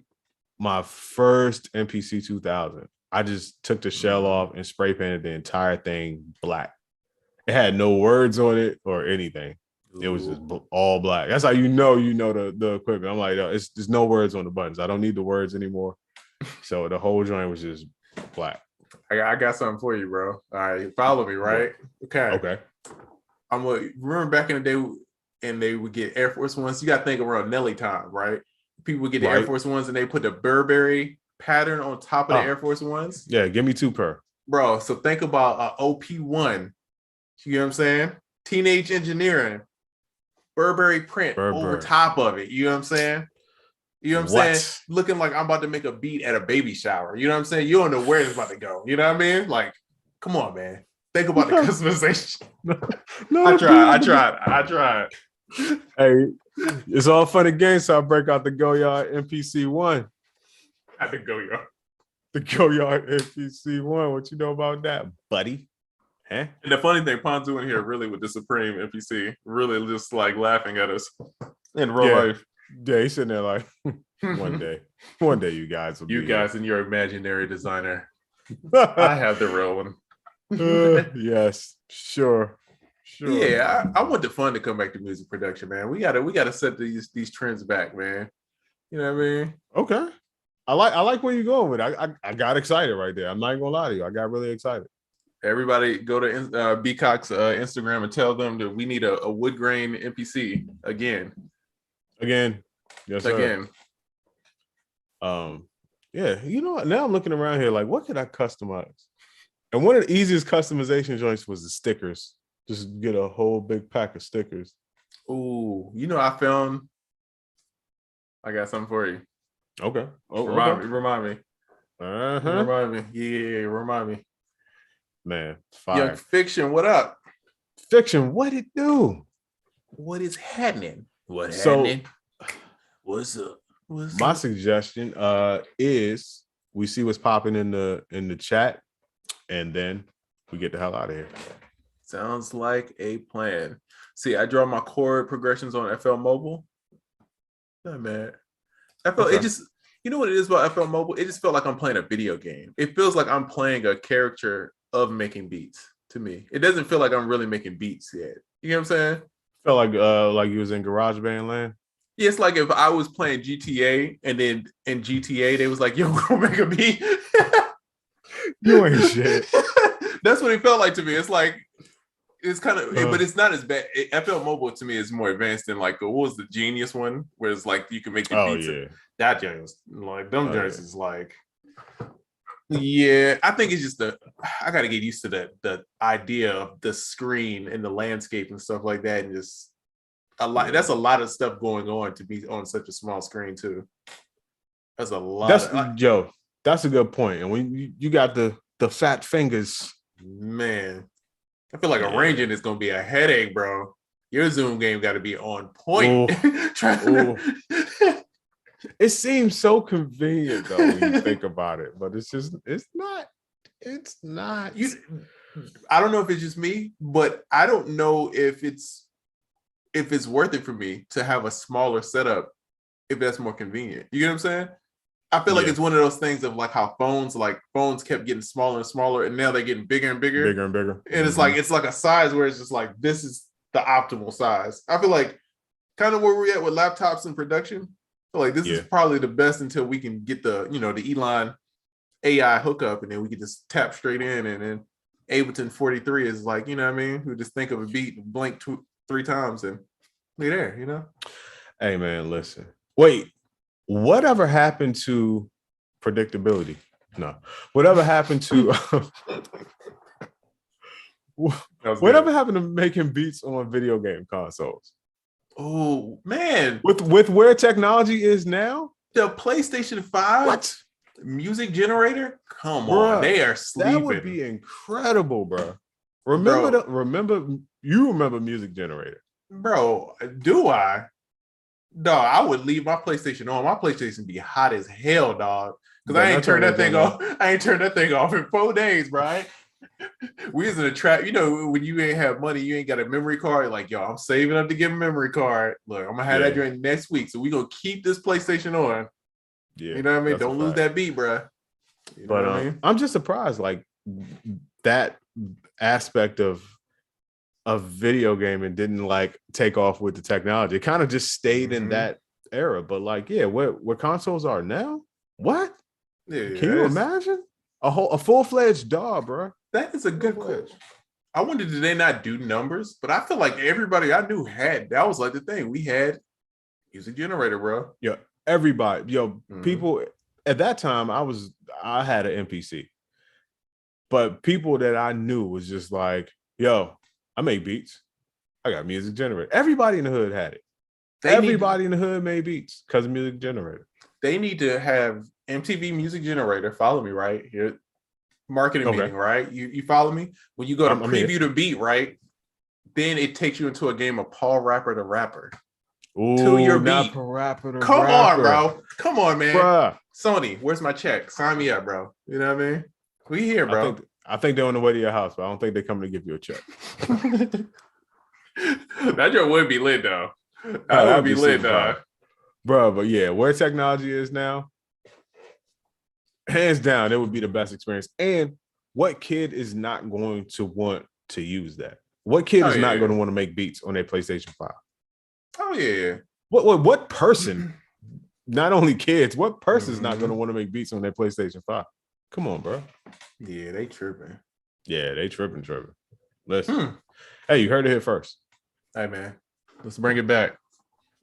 my first MPC 2000. I just took the shell off and spray painted the entire thing black. It had no words on it or anything. It was just all black. That's how you know the equipment. I'm like, there's no words on the buttons. I don't need the words anymore. So the whole joint was just black. I got something for you, bro. All right, follow me, right? Okay. Remember back in the day, and they would get Air Force Ones. You got to think around Nelly time, right? People would get the Air Force Ones, and they put the Burberry pattern on top of the Air Force Ones. Yeah, give me 2 per. Bro, so think about OP1. You know what I'm saying? Teenage Engineering. Burberry print over top of it. You know what I'm saying? You know what I'm saying? Looking like I'm about to make a beat at a baby shower. You know what I'm saying? You don't know where it's about to go. You know what I mean? Like, come on, man. Think about the customization. I tried. Hey, it's all fun and games, so I break out the Goyard MPC1. The Goyard. The Goyard MPC1. What you know about that, buddy? And the funny thing, Ponzu in here really with the Supreme MPC, really just like laughing at us in real life. Yeah, he's sitting there like, one day you guys will you guys and your imaginary designer. I have the real one. Yes, sure. Yeah, I want the fun to come back to music production, man. We gotta set these trends back, man. You know what I mean? Okay. I like where you're going with it. I got excited right there. I'm not gonna lie to you. I got really excited. Everybody go to Beacock's Instagram and tell them that we need a wood grain MPC again. Yes, sir. Again. Yeah, you know what? Now I'm looking around here like, what could I customize? And one of the easiest customization joints was the stickers. Just get a whole big pack of stickers. Ooh, I got something for you. Okay. Remind me. Uh-huh. Remind me. Yeah, remind me. Man, fire. Young Fiction, what up? Fiction, what it do? What is happening? What's up? My suggestion is we see what's popping in the chat, and then we get the hell out of here. Sounds like a plan. See, I draw my chord progressions on FL Mobile. Not mad. It just, you know what it is about FL Mobile? It just felt like I'm playing a video game. It feels like I'm playing a character of making beats to me. It doesn't feel like I'm really making beats yet. You know what I'm saying? Felt like you was in GarageBand land. Yeah, it's like if I was playing GTA and then in GTA they was like, "Yo, go make a beat." You ain't shit. That's what it felt like to me. It's like it's kind of, but it's not as bad. FL Mobile to me is more advanced than like what was the Genius one, where it's like you can make the beats. Yeah. That James, like them James is like. Yeah, I think it's just I got to get used to the idea of the screen and the landscape and stuff like that, and just that's a lot of stuff going on to be on such a small screen too. That's a lot. That's a good point. And when you got the fat fingers, man, I feel like arranging is gonna be a headache, bro. Your Zoom game got to be on point. It seems so convenient though when you think about it, but it's not. I don't know if it's just me, but I don't know if it's worth it for me to have a smaller setup if that's more convenient. You get what I'm saying? I feel like it's one of those things of like how phones kept getting smaller and smaller, and now they're getting bigger and bigger. And it's like a size where it's just like this is the optimal size. I feel like kind of where we're at with laptops in production. Like this is probably the best until we can get the Elon AI hookup, and then we can just tap straight in, and then Ableton 43 is like, you know what I mean? We just think of a beat and blink 2-3 times and we're there, you know? Hey man, listen. Wait, whatever happened to predictability? No. Whatever happened to whatever happened to making beats on video game consoles? Oh man, with where technology is now, the PlayStation 5 music generator, come on, they are sleeping. That would be incredible, bro. Remember music generator, bro? Do I? Dog, I would leave my PlayStation on. My PlayStation be hot as hell, dog. Because I ain't turned that thing off. I ain't turned that thing off in 4 days, bro. We was in a trap, when you ain't have money, you ain't got a memory card. Like, yo, I'm saving up to get a memory card. Look, I'm gonna have that during next week. So we gonna keep this PlayStation on. Yeah, you know what I mean? Don't lose that beat, bro. You know what I mean? I'm just surprised, like that aspect of video gaming didn't like take off with the technology. It kind of just stayed in that era. But like, where consoles are now, what? Yeah, can you imagine a full-fledged DAW, bro? That is a good question. I wonder, did they not do numbers? But I feel like everybody I knew had, that was like the thing. We had music generator, bro. Yeah, everybody. People at that time, I had an MPC. But people that I knew was just like, yo, I make beats. I got music generator. Everybody in the hood had it. Everybody in the hood made beats because of music generator. They need to have MTV Music Generator. Follow me right here. Marketing meeting, right? You follow me? When you go to preview the beat, right? Then it takes you into a game of Paul Rapper to Rapper. Ooh, to your beat. Come on, bro. Come on, man. Bruh. Sony, where's my check? Sign me up, bro. You know what I mean? We here, bro. I think they're on the way to your house, but I don't think they're coming to give you a check. That joke would be lit, though. That would be lit, though. Bro, but yeah, where technology is now, Hands down, it would be the best experience. And what kid is not going to want to use that? What kid is not going to want to make beats on their PlayStation 5? Oh yeah. What person? Not only kids, what person is not going to want to make beats on their PlayStation 5? Come on, bro. Yeah, they tripping. Yeah, they tripping. Listen. Hey, you heard it here first. Hey man, let's bring it back.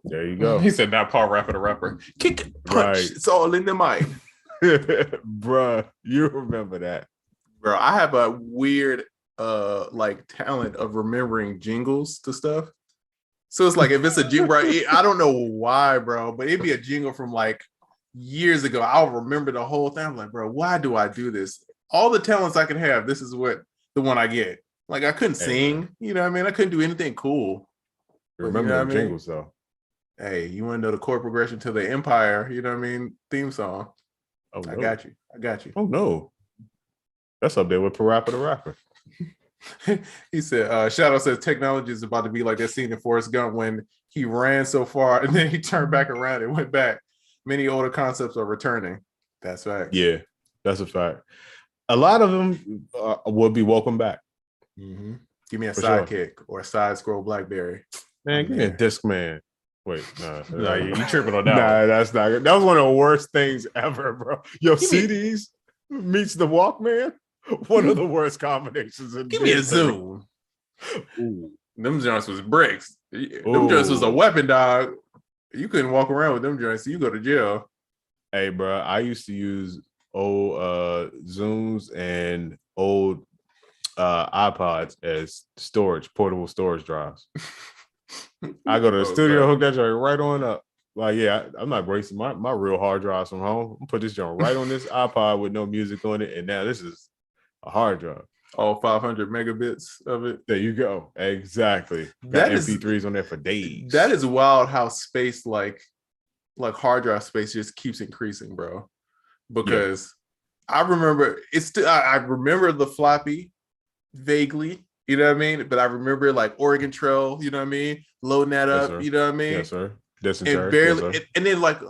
There you go. He said, "Not Paul Rapper the rapper. Kick it, punch. Right. It's all in the mind." Bruh, you remember that. Bro, I have a weird like talent of remembering jingles to stuff. So it's like if it's a jingle, I don't know why, bro, but it'd be a jingle from like years ago. I'll remember the whole thing. I'm like, bro, why do I do this? All the talents I could have, this is what the one I get. Like I couldn't sing, man. You know what I mean? I couldn't do anything cool. Remember the jingles though. Hey, you want to know the chord progression to the Empire, you know what I mean? Theme song. Oh, no. I got you. Oh no. That's up there with Parappa the Rapper. He said, Shadow says technology is about to be like that scene in Forrest Gump when he ran so far and then he turned back around and went back. Many older concepts are returning. That's right. Yeah, that's a fact. A lot of them will be welcome back. Mm-hmm. Give me a sidekick or a side scroll BlackBerry. Man, give me a Discman. Wait, no, you tripping on that? Nah, that's not good. That was one of the worst things ever, bro. Yo, CDs meets the Walkman. One of the worst combinations. Give me a Zoom. Ooh. Them joints was bricks. Them joints was a weapon, dog. You couldn't walk around with them joints. So you go to jail. Hey, bro, I used to use old Zooms and old iPods as portable storage drives. I go to the studio, hook that joint right on up. Like, yeah, I'm not wasting my real hard drives from home. I'm put this joint right on this iPod with no music on it, and now this is a hard drive. All 500 megabits of it. There you go. Exactly. Got MP3s on there for days. That is wild how space, like hard drive space just keeps increasing, bro. Because I remember I remember the floppy vaguely, you know what I mean? But I remember like Oregon Trail, you know what I mean? Loading that up, sir. You know what I mean? Yes, sir. And barely, and then like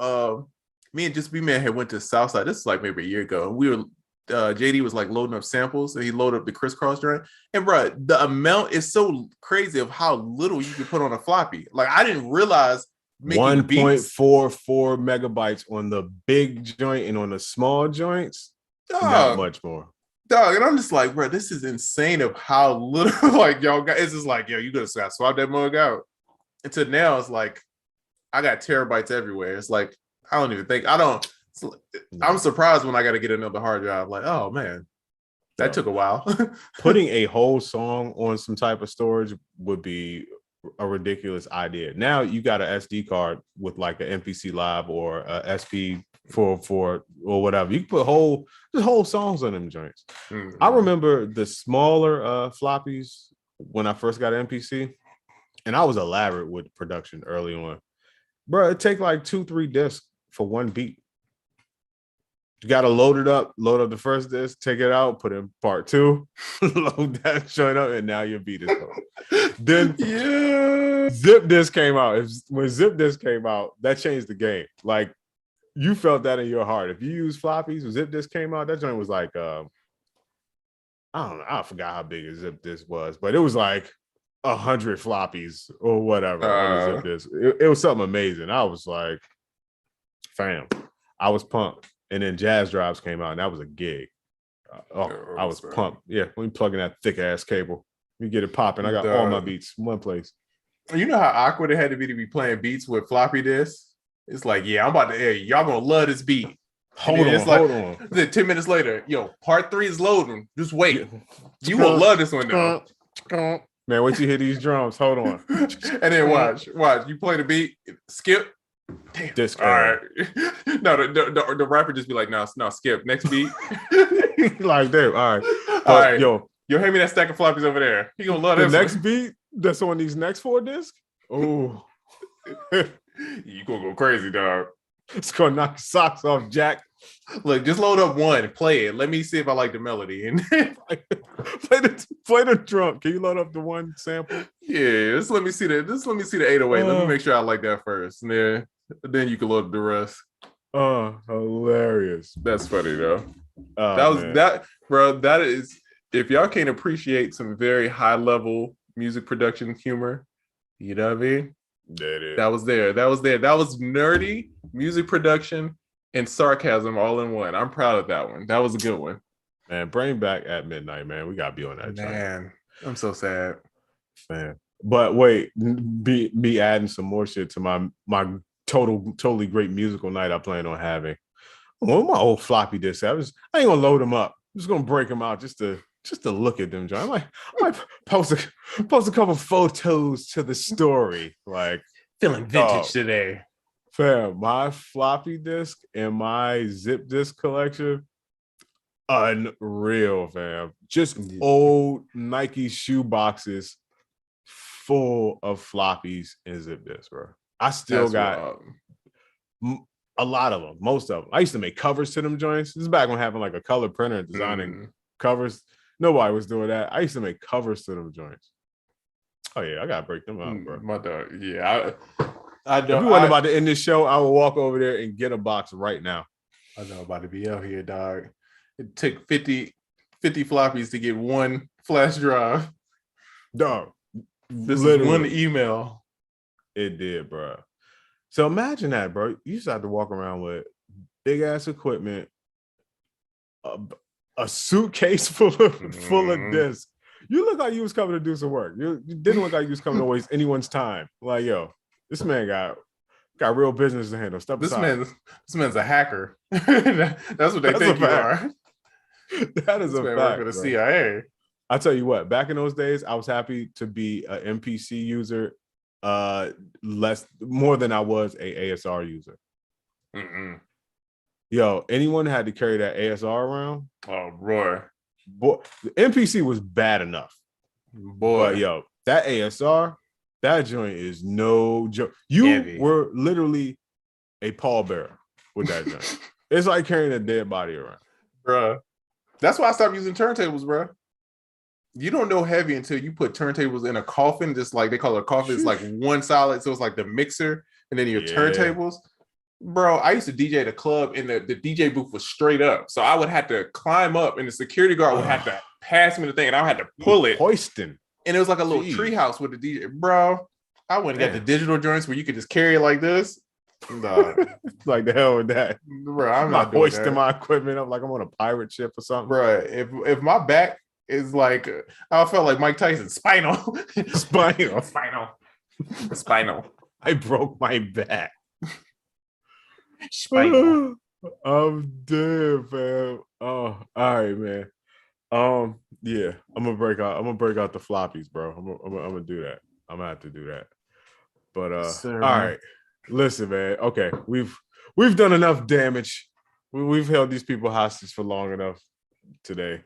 me and Just B-Man had went to Southside. This is like maybe a year ago. And we were JD was like loading up samples and he loaded up the crisscross joint. And bro, the amount is so crazy of how little you can put on a floppy. Like I didn't realize 1.44 megabytes on the big joint and on the small joints. Not much more. Dog, and I'm just like, bro, this is insane of how little like y'all got. It's just like, yo, you gotta swap that mug out. Until now, it's like I got terabytes everywhere. It's like I don't even think I'm surprised when I got to get another hard drive. Like, oh man, that took a while. Putting a whole song on some type of storage would be a ridiculous idea. Now you got an SD card with like an MPC Live or a Sp-404 or whatever. You can put whole songs on them joints. Mm-hmm. I remember the smaller floppies when I first got an MPC, and I was elaborate with production early on. Bro, it take like 2-3 discs for one beat. You got to load up the first disc, take it out, put in part 2, load that joint up, and now your beat is going. Then Zip Disk came out. When Zip Disk came out, that changed the game. Like, you felt that in your heart. If you use floppies, when Zip Disk came out, that joint was like, I don't know. I forgot how big a Zip Disk was, but it was like 100 floppies or whatever on Zip Disk. It was something amazing. I was like, fam, I was pumped. And then Jazz Drives came out, and that was a gig. I was pumped. Yeah, when you plug in that thick ass cable, you get it popping. I got all my beats in one place. You know how awkward it had to be playing beats with floppy disks? It's like, yeah, I'm about to air. Y'all gonna love this beat. Hold on. Then 10 minutes later, yo, part 3 is loading. Just wait. You will love this one though. Man, wait till you hear these drums. Hold on. And then watch. You play the beat, skip. Damn. Disc. All right. No, the rapper just be like, no, skip. Next beat. Like, damn. All right. All right. Yo, hand me that stack of floppies over there. He gonna love the next beat that's on these next 4 discs. Oh, you gonna go crazy, dog. It's gonna knock your socks off, Jack. Look, just load up one, play it. Let me see if I like the melody, and play the drum. Can you load up the one sample? Yeah, just let me see the 808. Let me make sure I like that first, and then you can load up the rest. Oh, hilarious. That's funny though. That Oh was man. that, bro. That is, if y'all can't appreciate some very high level music production humor, you know what I mean? There it is. That was there. That was there. That was nerdy music production and sarcasm all in one. I'm proud of that one. That was a good one. Man, bring back at midnight, man. We gotta be on that joint. Man, I'm so sad. Man. But wait, be adding some more shit to my totally great musical night I plan on having. Well, my old floppy disk. I ain't gonna load them up. I'm just gonna break them out just to look at them. John. I might post a couple photos to the story. Like Feeling vintage today. Fam, my floppy disk and my zip disk collection, unreal, fam. Just old Nike shoe boxes full of floppies and zip disks, bro. I still got a lot of them, most of them. I used to make covers to them joints. This is back when having like a color printer and designing covers. Nobody was doing that. I used to make covers to them joints. Oh yeah, I gotta break them out, bro. My dog. Yeah, I know. If you want about to end this show, I will walk over there and get a box right now. I know about to be out here, dog. It took 50 floppies to get one flash drive. Dog. This is one email. It did, bro. So imagine that, bro. You just have to walk around with big ass equipment, a suitcase full of discs. You look like you was coming to do some work. You didn't look like you was coming to waste anyone's time. Like, yo, this man got real business to handle. This man's a hacker. That's what they think you are. That is a fact. For the CIA. I tell you what, back in those days, I was happy to be an MPC user, more than I was a ASR user. Yo, anyone had to carry that ASR around? Oh, boy, the MPC was bad enough, boy. But yo, that ASR, that joint is no joke. You were literally a pallbearer with that joint. It's like carrying a dead body around, bro. That's why I stopped using turntables, bro. You don't know heavy until you put turntables in a coffin, just like they call it a coffin. It's like one solid, so it's like the mixer and then your turntables. Bro, I used to DJ at a club and the DJ booth was straight up. So I would have to climb up and the security guard would have to pass me the thing and I had to pull it. Hoisting. And it was like a little tree house with the DJ. Bro, I went and got the digital joints where you could just carry it like this. Nah, like the hell with that. Bro, I'm not hoisting my equipment up like I'm on a pirate ship or something. Bro, if my back is like, I felt like Mike Tyson, spinal. I broke my back. Spinal. I'm dead, fam. Oh, all right, man. Yeah, I'm gonna break out the floppies, bro. I'm gonna do that. I'm gonna have to do that. But all right. Listen, man. Okay, we've done enough damage. We've held these people hostage for long enough today.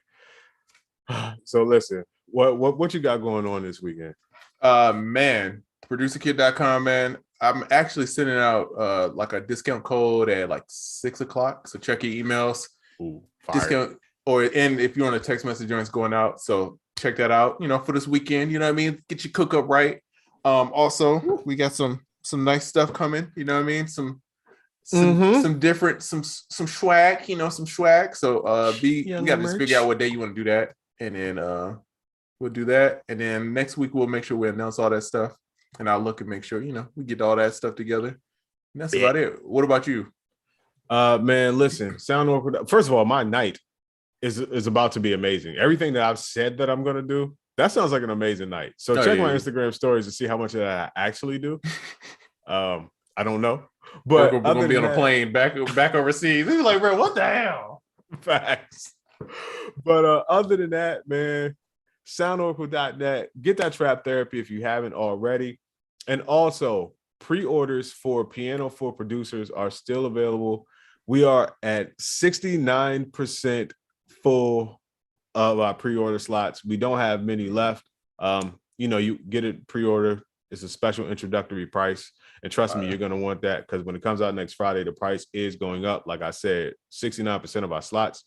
So listen, what you got going on this weekend? Man, producerkid.com, man. I'm actually sending out like a discount code at like 6:00. So check your emails. Ooh, discount and if you're on a text message joint's going out. So check that out, for this weekend, you know what I mean? Get your cook up right. Also we got some nice stuff coming, you know what I mean? Some different, some swag, some swag. So we got to just figure out what day you want to do that. And then we'll do that. And then next week we'll make sure we announce all that stuff. And I'll look and make sure, we get all that stuff together. And that's about it. What about you? Man, listen, sound awkward. First of all, my night is about to be amazing. Everything that I've said that I'm gonna do, that sounds like an amazing night. So check my Instagram stories to see how much of that I actually do. I don't know. But we're gonna be on a plane back overseas. He's like, bro, what the hell? Facts. But other than that, man, soundawkward.net. Get that trap therapy if you haven't already. And also, pre-orders for Piano for Producers are still available. We are at 69% full of our pre-order slots. We don't have many left. You get it pre-order. It's a special introductory price. And trust me, you're going to want that because when it comes out next Friday, the price is going up. Like I said, 69% of our slots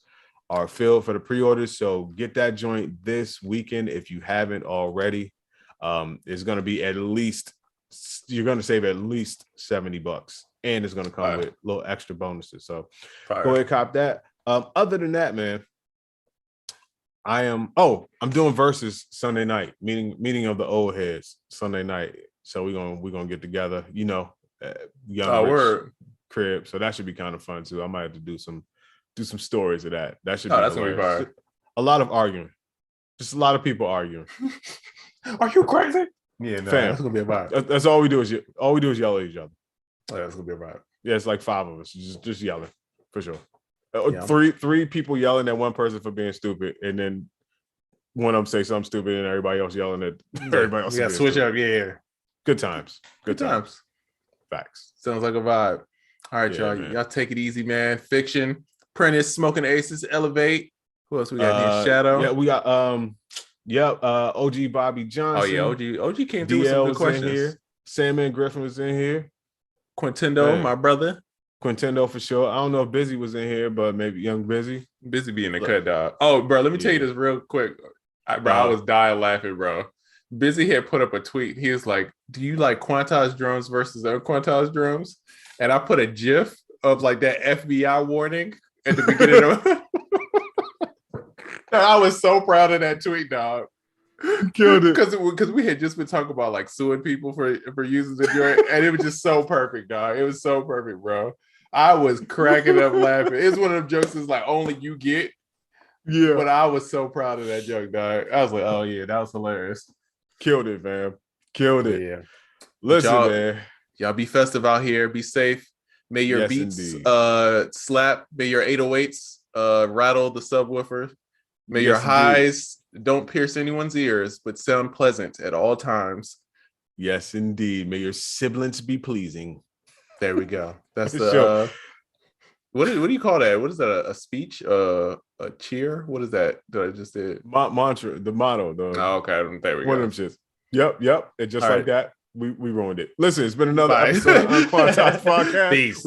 are filled for the pre-orders. So get that joint this weekend if you haven't already. It's going to be at least you're going to save at least $70, and it's going to come with little extra bonuses. So go ahead, cop that. Other than that, man, I'm doing versus Sunday night, meeting of the old heads Sunday night. So we're gonna get together, young Rich crib. So that should be kind of fun too. I might have to do some stories of that. That should be that's gonna be fun. A lot of arguing, just a lot of people arguing. Are you crazy? Yeah, no, that's gonna be a vibe. That's all we do is yell at each other. Oh, that's gonna be a vibe. Yeah, it's like 5 of us just yelling for sure. Three people yelling at one person for being stupid, and then one of them say something stupid, and everybody else yelling at everybody else. Yeah, switch up. Yeah. Good times. Good times. Facts. Sounds like a vibe. All right, y'all. Man. Y'all take it easy, man. Fiction, Prentice, Smoking Aces, Elevate. Who else we got? Shadow. Yeah, we got OG Bobby Johnson. Oh yeah, OG came through with some good questions. In here. Sandman Griffin was in here. Quintendo, my brother. Quintendo for sure. I don't know if Busy was in here, but maybe Young Busy. Busy being a cut dog. Oh, bro, let me tell you this real quick. I was dying laughing, bro. Busy had put up a tweet. He was like, "Do you like quantized drums versus unquantized drums?" And I put a GIF of like that FBI warning at the beginning of. I was so proud of that tweet, dog. Killed it because we had just been talking about like suing people for using the joint, and it was just so perfect, dog. It was so perfect, bro. I was cracking up laughing. It's one of them jokes that's like only you get. Yeah, but I was so proud of that joke, dog. I was like, oh yeah, that was hilarious. Killed it, man. Killed it. Yeah. Listen, man. Y'all be festive out here. Be safe. May your beats slap. May your 808s rattle the subwoofer. May your highs don't pierce anyone's ears, but sound pleasant at all times. Yes, indeed. May your siblings be pleasing. There we go. That's the what do you call that? What is that? A speech? A cheer? What is that I just did? Mantra, the motto. Okay. There we go. One of them shits. Yep. And just all like that, we ruined it. Listen, it's been another episode of Unquantized Podcast. Peace.